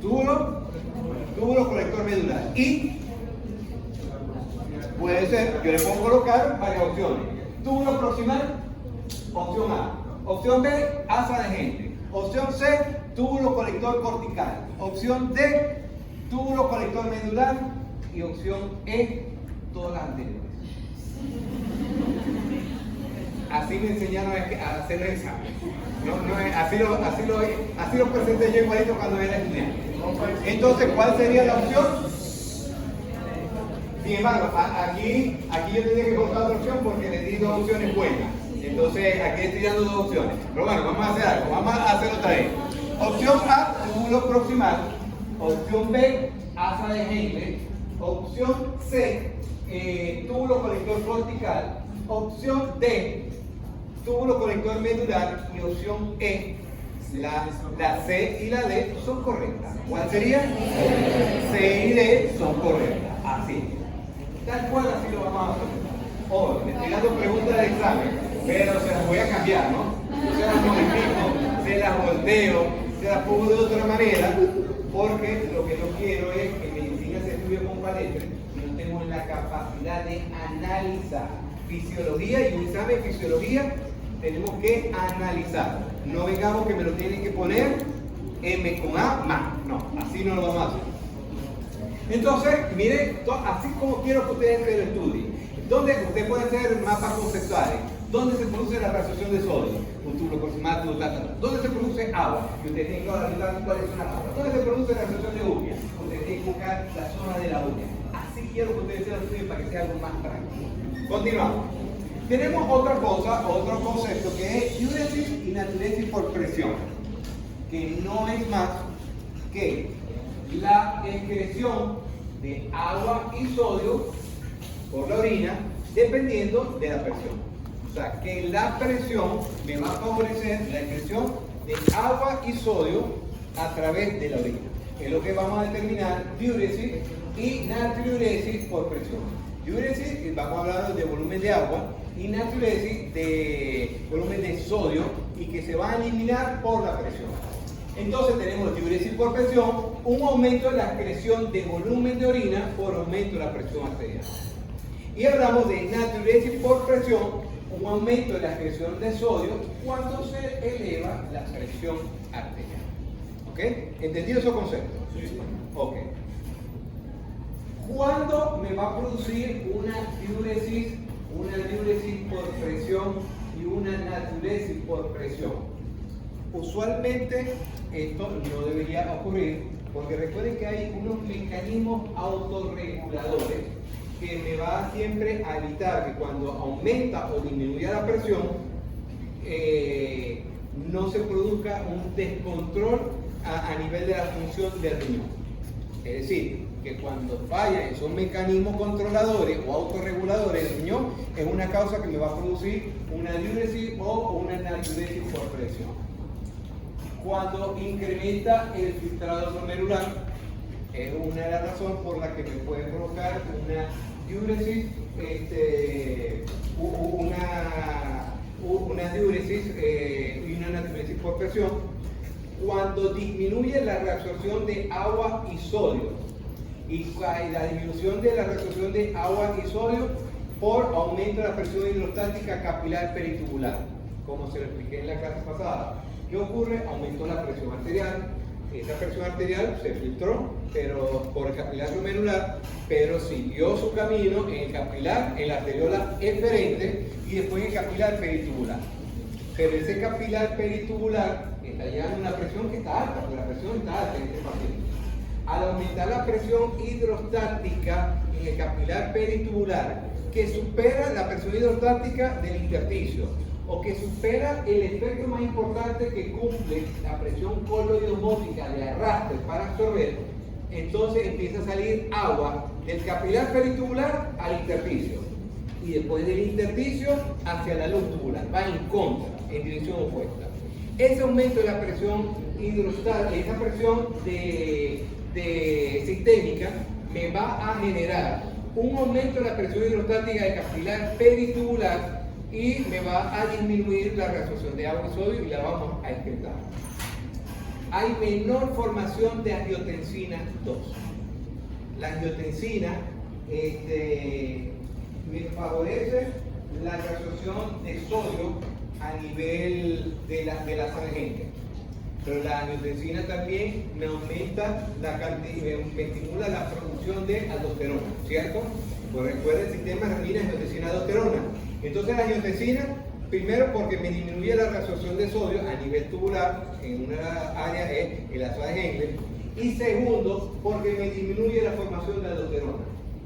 Speaker 1: Túbulo colector medular. Y puede ser, yo le puedo colocar varias opciones. Túbulo proximal, opción A. Opción B, asa de gente. Opción C, túbulo colector cortical. Opción D, túbulo colector medular. Y opción E, todas las anteriores. Así me enseñaron a hacer el examen. Así lo presenté yo igualito cuando era estudiante. Entonces, ¿cuál sería la opción? Sin embargo, aquí yo tenía que colocar otra opción porque le di dos opciones buenas. Entonces, aquí estoy dando dos opciones. Pero bueno, vamos a hacer algo. Vamos a hacerlo otra vez. Opción A, túbulo proximal. Opción B, asa de Henle. Opción C, túbulo colector cortical. Opción D, túbulo colector medular. Y opción E, la C y la D son correctas. ¿Cuál sería? C y D son correctas. Así. Tal cual así lo vamos a hacer. Hoy, le estoy dando preguntas del examen, pero se las voy a cambiar, ¿no? Yo se las modifico, se las volteo, se las pongo de otra manera, porque lo que yo quiero es que medicina se estudie con palestra y no tengo la capacidad de analizar fisiología, y un examen de fisiología tenemos que analizar. No vengamos que me lo tienen que poner M con A más. No, así no lo vamos a hacer. Entonces, miren, así como quiero que ustedes lo estudien. ¿Dónde usted puede hacer mapas conceptuales? ¿Dónde se produce la reabsorción de sodio? Un túbulo proximal, ¿dónde se produce agua? Y usted tiene que analizar cuál es una agua. ¿Dónde se produce la reabsorción de urea? Usted tiene que buscar la zona de la urea. Así quiero que ustedes se lo estudien para que sea algo más práctico. Continuamos. Tenemos otra cosa, otro concepto que es diuresis y natriuresis por presión, que no es más que la excreción de agua y sodio por la orina dependiendo de la presión. O sea, que la presión me va a favorecer la excreción de agua y sodio a través de la orina. Es lo que vamos a determinar diuresis y natriuresis por presión. Diuresis, vamos a hablar de volumen de agua, y natriuresis de volumen de sodio, y que se va a eliminar por la presión. Entonces tenemos diuresis por presión, un aumento de la excreción de volumen de orina por aumento de la presión arterial. Y hablamos de natriuresis por presión, un aumento de la excreción de sodio cuando se eleva la presión arterial. ¿Ok? ¿Entendido ese concepto? Sí. Ok. ¿Cuándo me va a producir una diuresis por presión y una natriuresis por presión? Usualmente esto no debería ocurrir, porque recuerden que hay unos mecanismos autorreguladores que me va siempre a evitar que cuando aumenta o disminuya la presión no se produzca un descontrol a nivel de la función del riñón. Es decir, que cuando fallan esos mecanismos controladores o autorreguladores del riñón, es una causa que me va a producir una diuresis o una natriuresis por presión. Cuando incrementa el filtrado glomerular, es una de las razones por las que me puede provocar una diuresis, una diuresis y una natriuresis por presión. Cuando disminuye la reabsorción de agua y sodio, y la disminución de la reabsorción de agua y sodio por aumento de la presión hidrostática capilar peritubular, como se lo expliqué en la clase pasada. ¿Qué ocurre? Aumentó la presión arterial, esa presión arterial se filtró por el capilar glomerular, pero siguió su camino en el capilar, en la arteriola eferente y después en el capilar peritubular. Pero ese capilar peritubular está llevando una presión que está alta, porque la presión está alta en este paciente. Al aumentar la presión hidrostática en el capilar peritubular, que supera la presión hidrostática del intersticio, o que supera el efecto más importante que cumple la presión coloidosmótica de arrastre para absorber, entonces empieza a salir agua del capilar peritubular al intersticio y después del intersticio hacia la luz tubular, va en contra, en dirección opuesta. Ese aumento de la presión hidrostática, esa presión sistémica, me va a generar un aumento de la presión hidrostática del capilar peritubular y me va a disminuir la reabsorción de agua y sodio y la vamos a excretar. Hay menor formación de angiotensina 2. La angiotensina me favorece la reabsorción de sodio a nivel de la sangre. Pero la angiotensina también me aumenta la cantidad, me estimula la producción de aldosterona, ¿cierto? Pues recuerda el sistema renina, angiotensina, aldosterona. Entonces la angiotensina, primero porque me disminuye la reabsorción de sodio a nivel tubular, en una área en la zona de Henle, y segundo porque me disminuye la formación de aldosterona.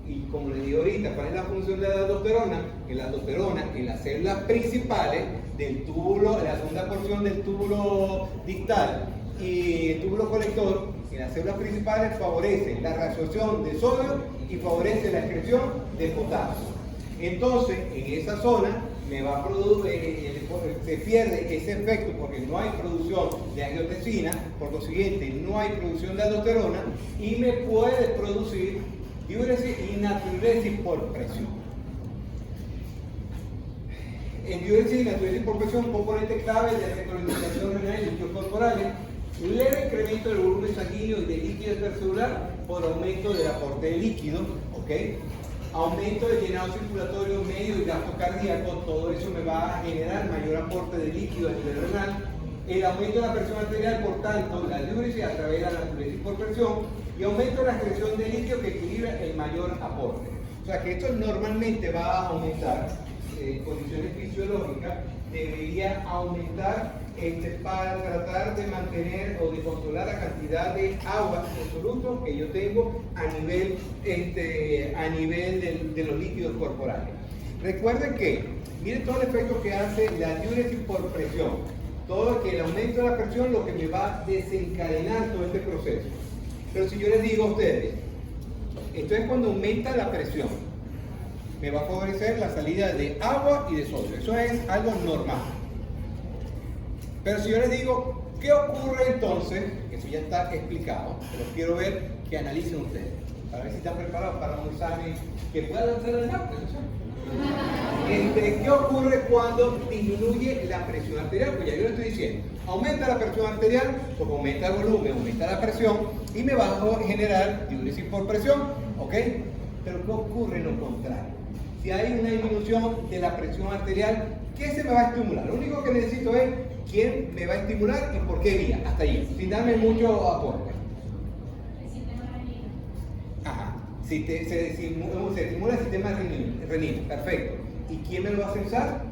Speaker 1: Y como les digo ahorita, ¿cuál es la función de la aldosterona? Que la aldosterona en las células principales del túbulo, en la segunda porción del túbulo distal y el túbulo colector, en las células principales favorece la reabsorción de sodio y favorece la excreción de potasio. Entonces, en esa zona me va a producir, se pierde ese efecto porque no hay producción de angiotensina, por consiguiente no hay producción de aldosterona y me puede producir diuresis y natriuresis por presión. En diuresis y natriuresis por presión, un componente clave de recolonización renal y líquidos corporales, leve incremento del volumen sanguíneo y de líquido intercelular por aumento del aporte de líquido, ¿ok? Aumento del llenado circulatorio medio y gasto cardíaco, todo eso me va a generar mayor aporte de líquido a nivel renal. El aumento de la presión arterial, por tanto, la diuresis a través de la natriuresis por presión y aumento de la excreción de líquido que equilibra el mayor aporte. O sea que esto normalmente va a aumentar, en condiciones fisiológicas, debería aumentar para tratar de mantener o de controlar la cantidad de agua en soluto que yo tengo a nivel de los líquidos corporales. Recuerden que, miren todo el efecto que hace la diuresis por presión. Todo que el aumento de la presión lo que me va a desencadenar todo este proceso. Pero si yo les digo a ustedes, entonces cuando aumenta la presión, me va a favorecer la salida de agua y de sodio. Eso es algo normal. Pero si yo les digo, ¿qué ocurre entonces? Eso ya está explicado, pero quiero ver que analicen ustedes, para ver si están preparados para un examen que pueda lanzar el martes. ¿Qué ocurre cuando disminuye la presión arterial? Pues ya yo lo estoy diciendo. Aumenta la presión arterial, pues aumenta el volumen, aumenta la presión y me va a generar diuresis por presión, ¿ok? Pero ¿qué ocurre en lo contrario? Si hay una disminución de la presión arterial, ¿qué se me va a estimular? Lo único que necesito es quién me va a estimular y por qué vía, hasta ahí, sin darme mucho aporte.
Speaker 3: El sistema renino.
Speaker 1: Ajá, se estimula el sistema renino, perfecto. ¿Y quién me lo va a censar?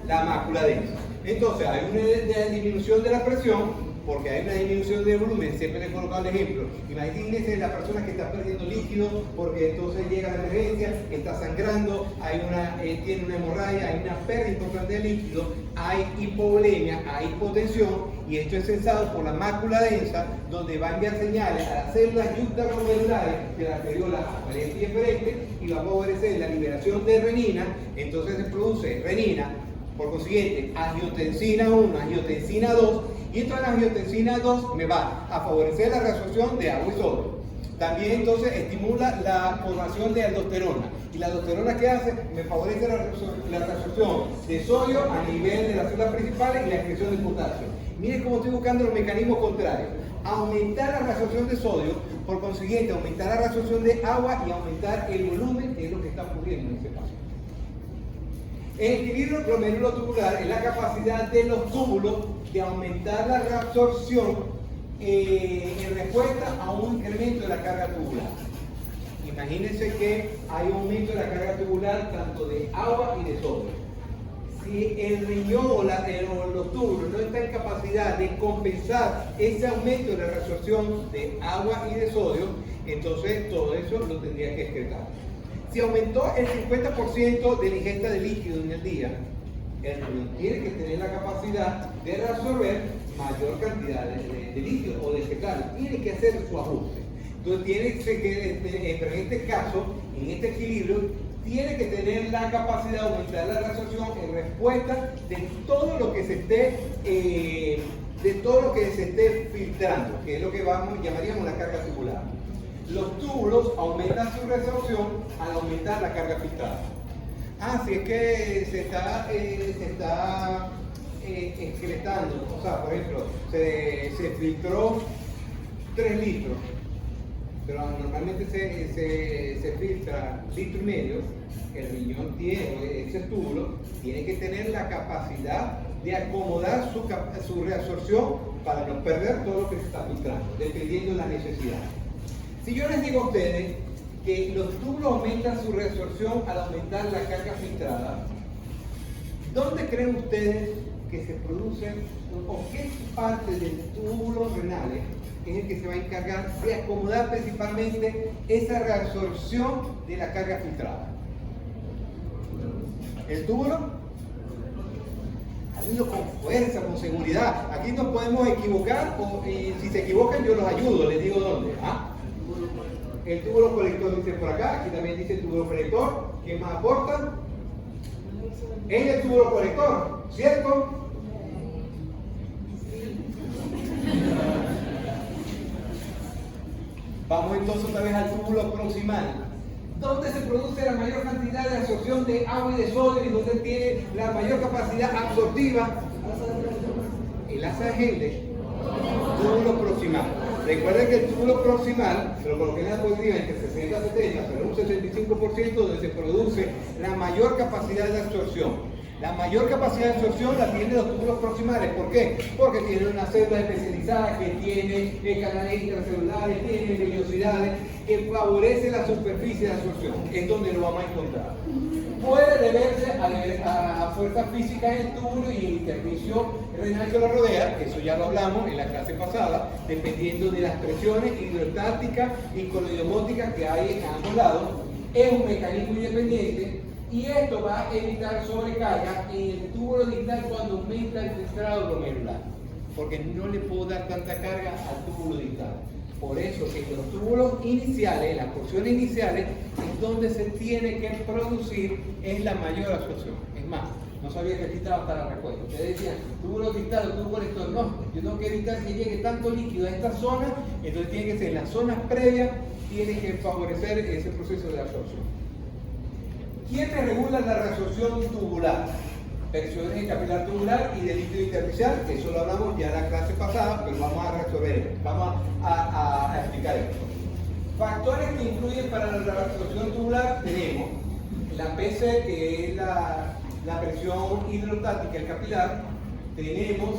Speaker 1: La mácula densa. Entonces hay una disminución de la presión porque hay una disminución de volumen. Siempre les he colocado el ejemplo. Imagínense la persona que está perdiendo líquido porque entonces llega la emergencia, está sangrando, tiene una hemorragia, hay una pérdida importante de líquido, hay hipovolemia, hay hipotensión y esto es censado por la mácula densa donde va a enviar señales a las células yuxtaglomerulares de la arteriola aferente y eferente y va a favorecer la liberación de renina. Entonces se produce renina, por consiguiente angiotensina 1, angiotensina 2 y esta angiotensina 2 me va a favorecer la reabsorción de agua y sodio. También entonces estimula la formación de aldosterona. ¿Y la aldosterona qué hace? Me favorece la reabsorción de sodio a nivel de las células principales y la excreción de potasio. Miren cómo estoy buscando los mecanismos contrarios. Aumentar la reabsorción de sodio, por consiguiente aumentar la reabsorción de agua y aumentar el volumen, que es lo que está ocurriendo en este paciente. El equilibrio glomerulotubular es la capacidad de los túbulos de aumentar la reabsorción en respuesta a un incremento de la carga tubular. Imagínense que hay un aumento de la carga tubular tanto de agua y de sodio. Si el riñón o los túbulos no están en capacidad de compensar ese aumento de la reabsorción de agua y de sodio, entonces todo eso lo tendría que excretar. Si aumentó el 50% de la ingesta de líquido en el día, el riñón tiene que tener la capacidad de reabsorber mayor cantidad de líquido o de fecales, tiene que hacer su ajuste. Entonces tiene que, pero en este caso, en este equilibrio, tiene que tener la capacidad de aumentar la reabsorción en respuesta de todo lo que se esté, filtrando, que es lo que llamaríamos la carga tubular. Los túbulos aumentan su reabsorción al aumentar la carga filtrada. Si es que se está excretando, o sea, por ejemplo, se filtró 3 litros, pero normalmente se filtra 1,5 litros, el riñón tiene, ese túbulo, tiene que tener la capacidad de acomodar su reabsorción para no perder todo lo que se está filtrando, dependiendo de la necesidad. Si yo les digo a ustedes que los túbulos aumentan su reabsorción al aumentar la carga filtrada, ¿dónde creen ustedes que se produce o qué parte del túbulo renal es el que se va a encargar de acomodar principalmente esa reabsorción de la carga filtrada? ¿El túbulo? Hazlo con fuerza, con seguridad. Aquí nos podemos equivocar o si se equivocan yo los ayudo, les digo dónde. El túbulo colector dice por acá, aquí también dice el túbulo colector. ¿Quién más aporta? Es el túbulo colector, ¿cierto? Vamos entonces otra vez al túbulo proximal. ¿Dónde se produce la mayor cantidad de absorción de agua y de sodio y donde tiene la mayor capacidad absortiva? El asa de Henle, túbulo proximal. Recuerden que el túbulo proximal, se lo coloqué en la diapositiva entre 60 y 70, pero un 65% donde se produce la mayor capacidad de absorción. La mayor capacidad de absorción la tienen los túbulos proximales. ¿Por qué? Porque tienen unas células especializadas que tienen canales intracelulares, tienen vellosidades que favorecen la superficie de absorción. Es donde lo vamos a encontrar. Puede deberse a fuerzas físicas en el túbulo y el intersticio renal que lo rodea, eso ya lo hablamos en la clase pasada, dependiendo de las presiones hidrostáticas y coloidomóticas que hay en ambos lados. Es un mecanismo independiente. Y esto va a evitar sobrecarga en el túbulo distal cuando aumenta el filtrado glomerular, porque no le puedo dar tanta carga al túbulo distal. Por eso que en los túbulos iniciales, en las porciones iniciales, es donde se tiene que producir es la mayor absorción. Es más, no sabía que aquí estaba hasta la respuesta. Ustedes decían, túbulo distal o túbulo colector. No, yo tengo que evitar que llegue tanto líquido a esta zona, entonces tiene que ser en las zonas previas, tiene que favorecer ese proceso de absorción. ¿Quiénes regulan la reabsorción tubular? Presiones en capilar tubular y de líquido intersticial, que eso lo hablamos ya en la clase pasada, pero vamos a resolver, vamos a explicar esto. Factores que influyen para la reabsorción tubular tenemos la PC, que es la presión hidrostática del capilar, tenemos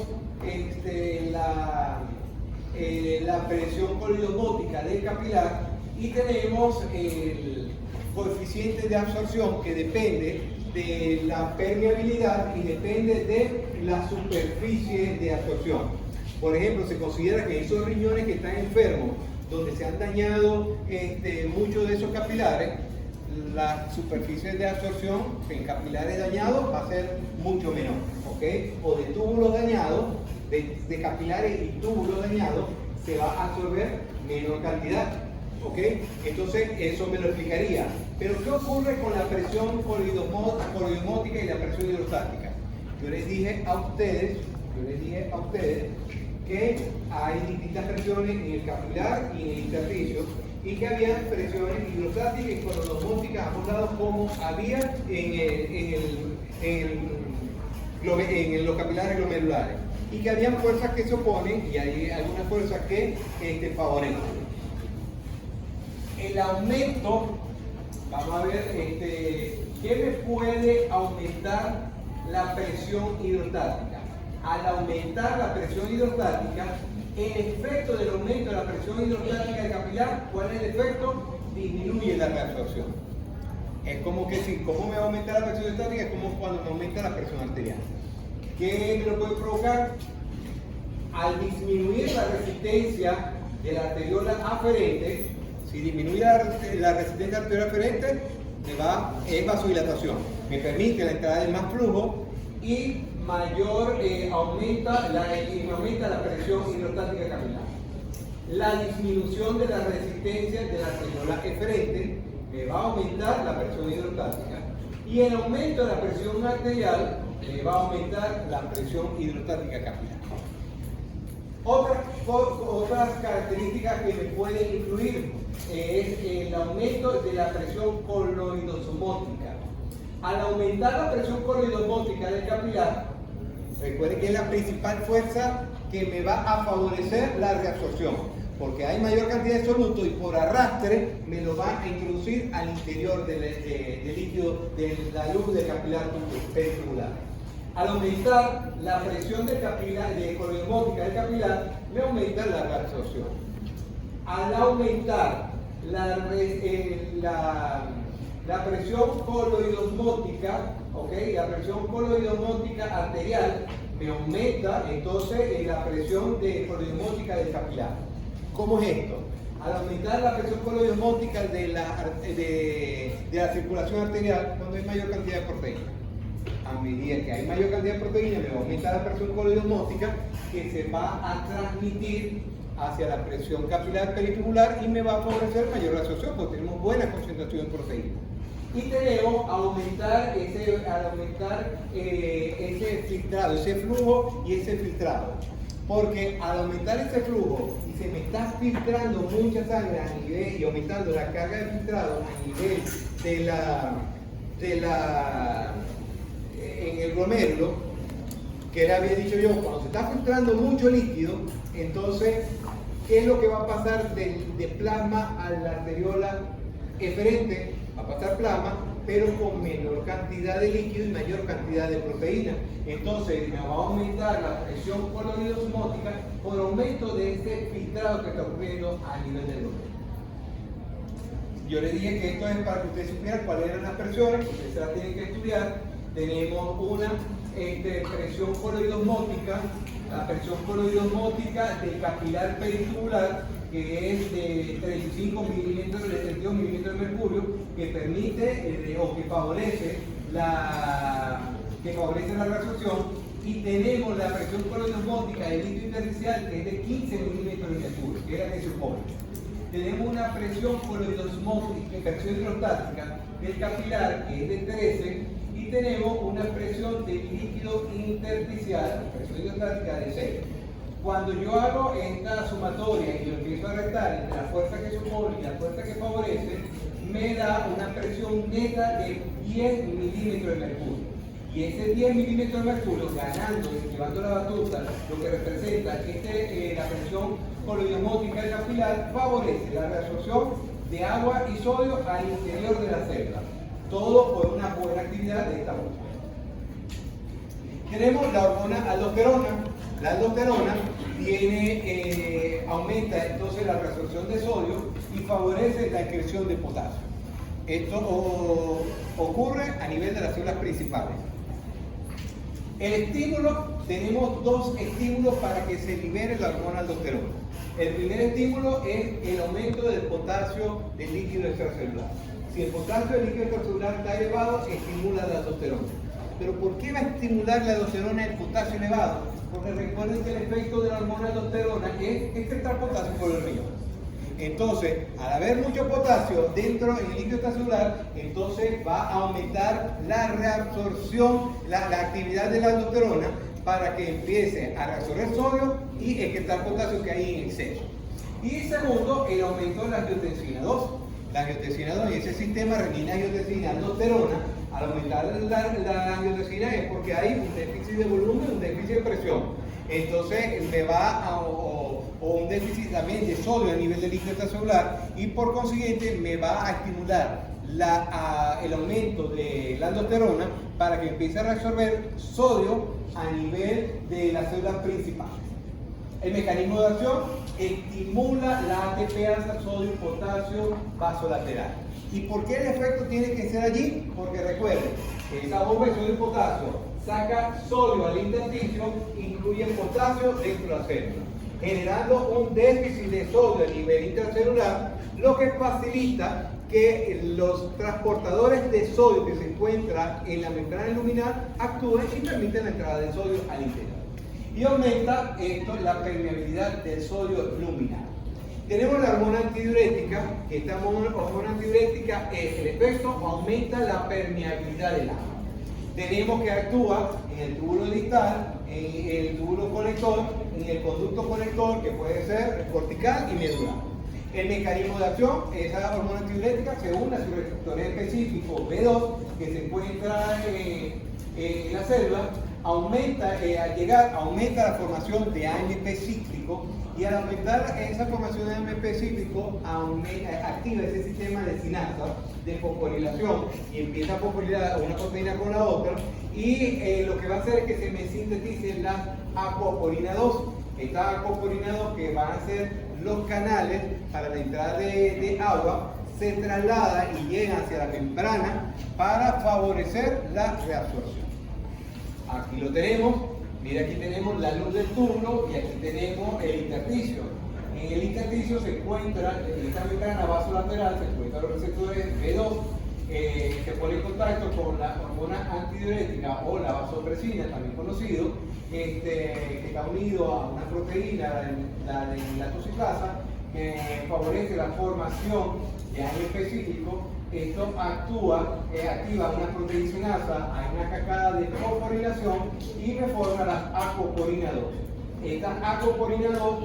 Speaker 1: la presión coloidomótica del capilar y tenemos el coeficiente de absorción que depende de la permeabilidad y depende de la superficie de absorción. Por ejemplo, se considera que esos riñones que están enfermos, donde se han dañado muchos de esos capilares, la superficie de absorción en capilares dañados va a ser mucho menor, ¿ok? O de túbulos dañados, de capilares y túbulos dañados, se va a absorber menor cantidad. ¿Ok? Entonces eso me lo explicaría. Pero ¿qué ocurre con la presión coloidomótica y la presión hidrostática? Yo les dije a ustedes que hay distintas presiones en el capilar y en el intersticio y que había presiones hidrostáticas y coloidomóticas a ambos lados como había en los capilares glomerulares y que habían fuerzas que se oponen y hay algunas fuerzas que favorecen. El aumento, vamos a ver, ¿qué me puede aumentar la presión hidrostática? al aumentar la presión hidrostática, el efecto del aumento de la presión hidrostática del capilar, ¿cuál es el efecto? Disminuye la reabsorción. Es como que si, ¿cómo me va a aumentar la presión hidrostática? Es como cuando me aumenta la presión arterial. ¿Qué me lo puede provocar? Al disminuir la resistencia de la arteriola aferente, si disminuye la resistencia arteriolar aferente, es vasodilatación. Me permite la entrada de más flujo y aumenta la presión hidrostática capilar. La disminución de la resistencia de la arteriola eferente me va a aumentar la presión hidrostática y el aumento de la presión arterial me va a aumentar la presión hidrostática capilar. Otras características que me pueden influir es el aumento de la presión coloidosmótica. Al aumentar la presión coloidosmótica del capilar, recuerden que es la principal fuerza que me va a favorecer la reabsorción, porque hay mayor cantidad de soluto y por arrastre me lo va a introducir al interior del líquido de la luz del capilar periturbular. Al aumentar la presión del capilar, de coloidosmótica del capilar, me aumenta la reabsorción. Al aumentar la presión coloidosmótica, la presión coloidosmótica arterial, me aumenta entonces la presión coloidosmótica del capilar. ¿Cómo es esto? Al aumentar la presión coloidosmótica de la circulación arterial, cuando hay mayor cantidad de proteína. A medida que hay mayor cantidad de proteína, me va a aumentar la presión coloidosmótica que se va a transmitir hacia la presión capilar peritubular y me va a favorecer mayor absorción porque tenemos buena concentración de proteína. Y tenemos al aumentar ese filtrado, ese flujo y ese filtrado. Porque al aumentar ese flujo y se me está filtrando mucha sangre a nivel y aumentando la carga de filtrado a nivel en el glomérulo, que le había dicho yo, cuando se está filtrando mucho líquido, entonces, ¿qué es lo que va a pasar de plasma a la arteriola eferente? Va a pasar plasma, pero con menor cantidad de líquido y mayor cantidad de proteína. Entonces, me va a aumentar la presión coloidosmótica por aumento de este filtrado que está ocurriendo a nivel del glomérulo. Yo les dije que esto es para que ustedes supieran cuáles eran las presiones, ustedes se las tienen que estudiar. Tenemos una presión coloidosmótica, la presión coloidosmótica del capilar peritubular, que es de 32 milímetros de mercurio, que permite o que favorece la reabsorción, y tenemos la presión coloidosmótica del líquido intersticial, que es de 15 milímetros de mercurio, que es la que se opone. Tenemos una presión coloidosmótica, presión hidrostática del capilar, que es de 13, y tenemos una presión del líquido intersticial, presión hidrostática de 6. Cuando yo hago esta sumatoria y lo empiezo a restar entre la fuerza que supone y la fuerza que favorece, me da una presión neta de 10 milímetros de mercurio. Y ese 10 milímetros de mercurio, ganando, llevando la batuta, lo que representa que la presión coloidosmótica del capilar favorece la reabsorción de agua y sodio al interior de la célula. Todo por una buena actividad de esta hormona. Tenemos la hormona aldosterona. La aldosterona aumenta entonces la reabsorción de sodio y favorece la excreción de potasio. Esto ocurre a nivel de las células principales. El estímulo, tenemos dos estímulos para que se libere la hormona aldosterona. El primer estímulo es el aumento del potasio del líquido extracelular. Si el potasio del líquido extracelular está elevado, estimula la aldosterona. Pero ¿por qué va a estimular la aldosterona el potasio elevado? Porque recuerden que el efecto de la hormona aldosterona es excretar potasio por el riñón. Entonces, al haber mucho potasio dentro del líquido extracelular, entonces va a aumentar la reabsorción, la actividad de la aldosterona para que empiece a reabsorber sodio y excretar potasio que hay en exceso. Y segundo, el aumento de la angiotensina 2. La angiotensina 2 y ese sistema renina, angiotensina, aldosterona, al aumentar la angiotensina es porque hay un déficit de volumen, un déficit de presión. Entonces me va o un déficit también de sodio a nivel del líquido intracelular, y por consiguiente me va a estimular el aumento de la aldosterona para que empiece a reabsorber sodio a nivel de las células principales. El mecanismo de acción estimula la ATPasa sodio-potasio vasolateral. ¿Y por qué el efecto tiene que ser allí? Porque recuerden que esa bomba de sodio y potasio saca sodio al intersticio, incluye potasio dentro de la célula, generando un déficit de sodio a nivel intracelular, lo que facilita que los transportadores de sodio que se encuentran en la membrana luminal actúen y permiten la entrada de sodio al interior. Y aumenta esto la permeabilidad del sodio luminal. Tenemos la hormona antidiurética, que esta hormona antidiurética el efecto aumenta la permeabilidad del agua. Tenemos que actúa en el túbulo distal, en el túbulo conector, en el conducto conector, que puede ser cortical y medular. El mecanismo de acción, esa hormona antidiurética se une a su receptor específico B2 que se encuentra en la célula, aumenta la formación de AMP cíclico, y al aumentar esa formación de AMP cíclico activa ese sistema de sinasa de fosforilación y empieza a fosforilar una proteína con la otra, y lo que va a hacer es que se me sinteticen las acuaporina 2. Estas acuaporina 2, que van a ser los canales para la entrada de agua, se trasladan y llegan hacia la membrana para favorecer la reabsorción. Aquí lo tenemos, mira, aquí tenemos la luz del túbulo y aquí tenemos el intersticio. En el intersticio se encuentra, en esta membrana vasolateral, se encuentran los receptores B2 que se ponen en contacto con la hormona antidiurética o la vasopresina, también conocido, que está unido a una proteína, la de lactociclasa, que favorece la formación de AMP cíclico. Esto activa una proteinasa, hay una cascada de fosforilación y reforma las acuaporina 2. Esta acuaporina 2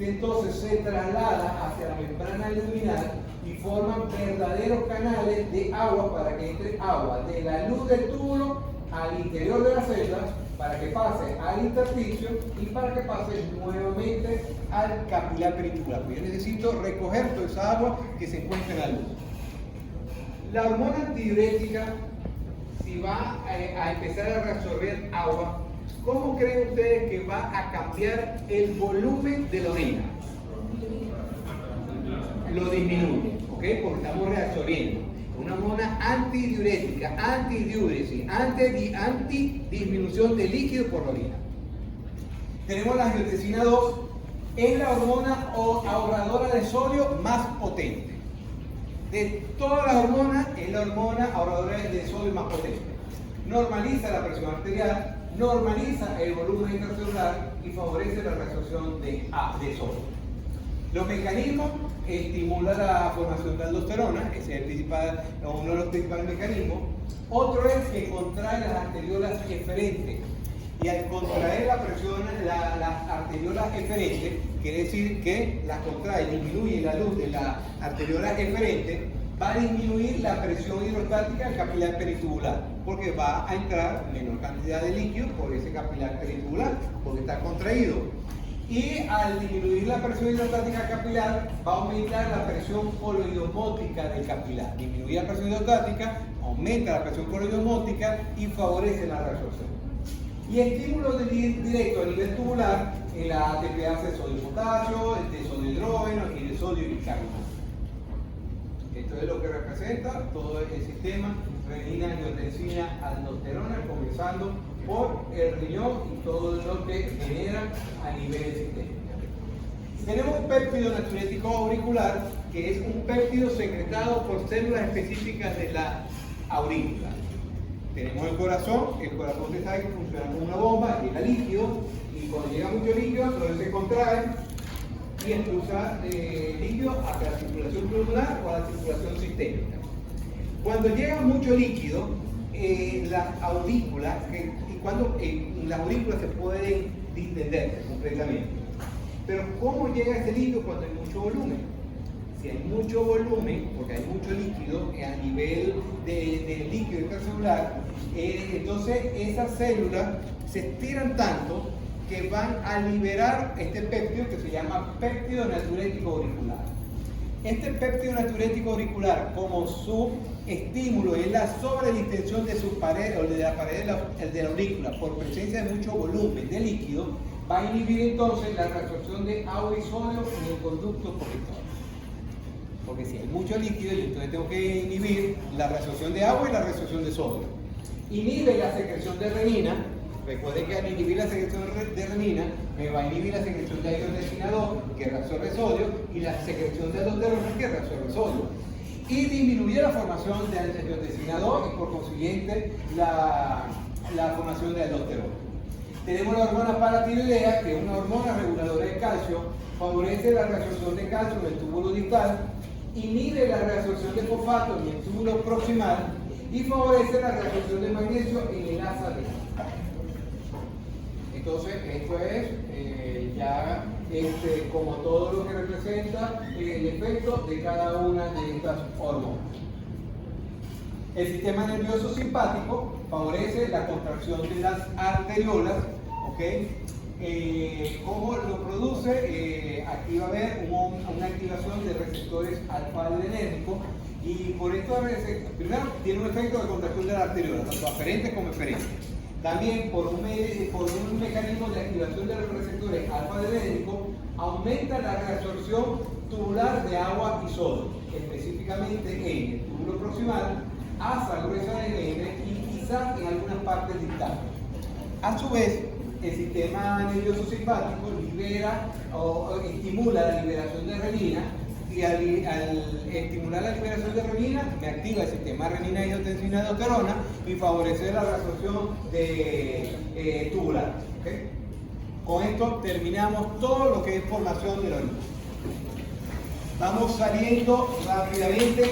Speaker 1: entonces se traslada hacia la membrana luminal y forman verdaderos canales de agua para que entre agua de la luz del túbulo al interior de las células, para que pase al intersticio y para que pase nuevamente al capilar peritubular. Yo necesito recoger toda esa agua que se encuentra en la luz. La hormona antidiurética, si va a empezar a reabsorber agua, ¿cómo creen ustedes que va a cambiar el volumen de la orina? Lo disminuye, ¿ok? Porque estamos reabsorbiendo. Una hormona antidiurética, antidiuresis, antidisminución de líquido por la orina. Tenemos la angiotensina 2, es la hormona ahorradora de sodio más potente. De todas las hormonas, es la hormona ahorradora de sodio más potente. Normaliza la presión arterial, normaliza el volumen intracelular y favorece la reabsorción de sodio. Los mecanismos: estimula la formación de aldosterona, ese es uno de los principales mecanismos. Otro es que contrae las arteriolas eferentes. Y al contraer las arteriolas eferentes, quiere decir que las contrae, disminuye la luz de la arteriola eferente, va a disminuir la presión hidrostática del capilar peritubular, porque va a entrar menor cantidad de líquido por ese capilar peritubular, porque está contraído. Y al disminuir la presión hidrostática capilar, va a aumentar la presión coloidosmótica del capilar. Disminuye la presión hidrostática, aumenta la presión coloidosmótica y favorece la reabsorción. Y estímulo directo a nivel tubular en la ATPasa de sodio y potasio, de sodio hidrógeno y de sodio y bicarbonato. Esto es lo que representa todo el sistema renina, angiotensina, aldosterona, comenzando por el riñón y todo lo que genera a nivel sistémico. Tenemos un péptido natriurético auricular, que es un péptido secretado por células específicas de la aurícula. Tenemos el corazón usted sabe que funciona como una bomba, llega líquido, y cuando llega mucho líquido, entonces se contrae y expulsa líquido hacia la circulación pulmonar o a la circulación sistémica. Cuando llega mucho líquido, las aurículas, las aurículas se pueden distender completamente. Pero ¿cómo llega ese líquido cuando hay mucho volumen? Si hay mucho volumen, porque hay mucho líquido a nivel de líquido intracelular, entonces esas células se estiran tanto que van a liberar este péptido que se llama péptido natriurético auricular. Este péptido natriurético auricular, como su estímulo es la sobredistensión de sus paredes o de la pared de la aurícula por presencia de mucho volumen de líquido, va a inhibir entonces la reabsorción de agua y sodio en el conducto corrector. Porque si hay mucho líquido, yo entonces tengo que inhibir la reabsorción de agua y la reabsorción de sodio. Inhibe la secreción de renina. Recuerden que al inhibir la secreción de renina, me va a inhibir la secreción de hidrogenado, que reabsorbe sodio, y la secreción de aldosterona, que reabsorbe sodio. Y disminuye la formación de angiotensina-2 y por consiguiente la formación de aldosterona. Tenemos la hormona paratiroidea, que es una hormona reguladora de calcio, favorece la reabsorción de calcio en el túbulo distal, inhibe la reabsorción de fosfato en el túbulo proximal y favorece la reabsorción de magnesio en el asa renal. Entonces, esto es como todo lo que representa el efecto de cada una de estas hormonas. El sistema nervioso simpático favorece la contracción de las arteriolas, ¿ok? ¿Cómo lo produce? Aquí va a haber una activación de receptores alfa-adrenérgicos y por esto, primero, tiene un efecto de contracción de la arteriola, tanto aferente como eferente. También por un mecanismo de activación de los receptores alfa-adrenérgicos aumenta la reabsorción tubular de agua y sodio, específicamente en el túbulo proximal, asa gruesa de Mebere y quizás en algunas partes distales. A su vez, el sistema nervioso simpático libera o estimula la liberación de renina y al estimular la liberación de renina me activa el sistema renina-angiotensina-aldosterona y favorece la reabsorción de tubular. ¿Okay? Con esto terminamos todo lo que es formación de la orina. Vamos saliendo rápidamente.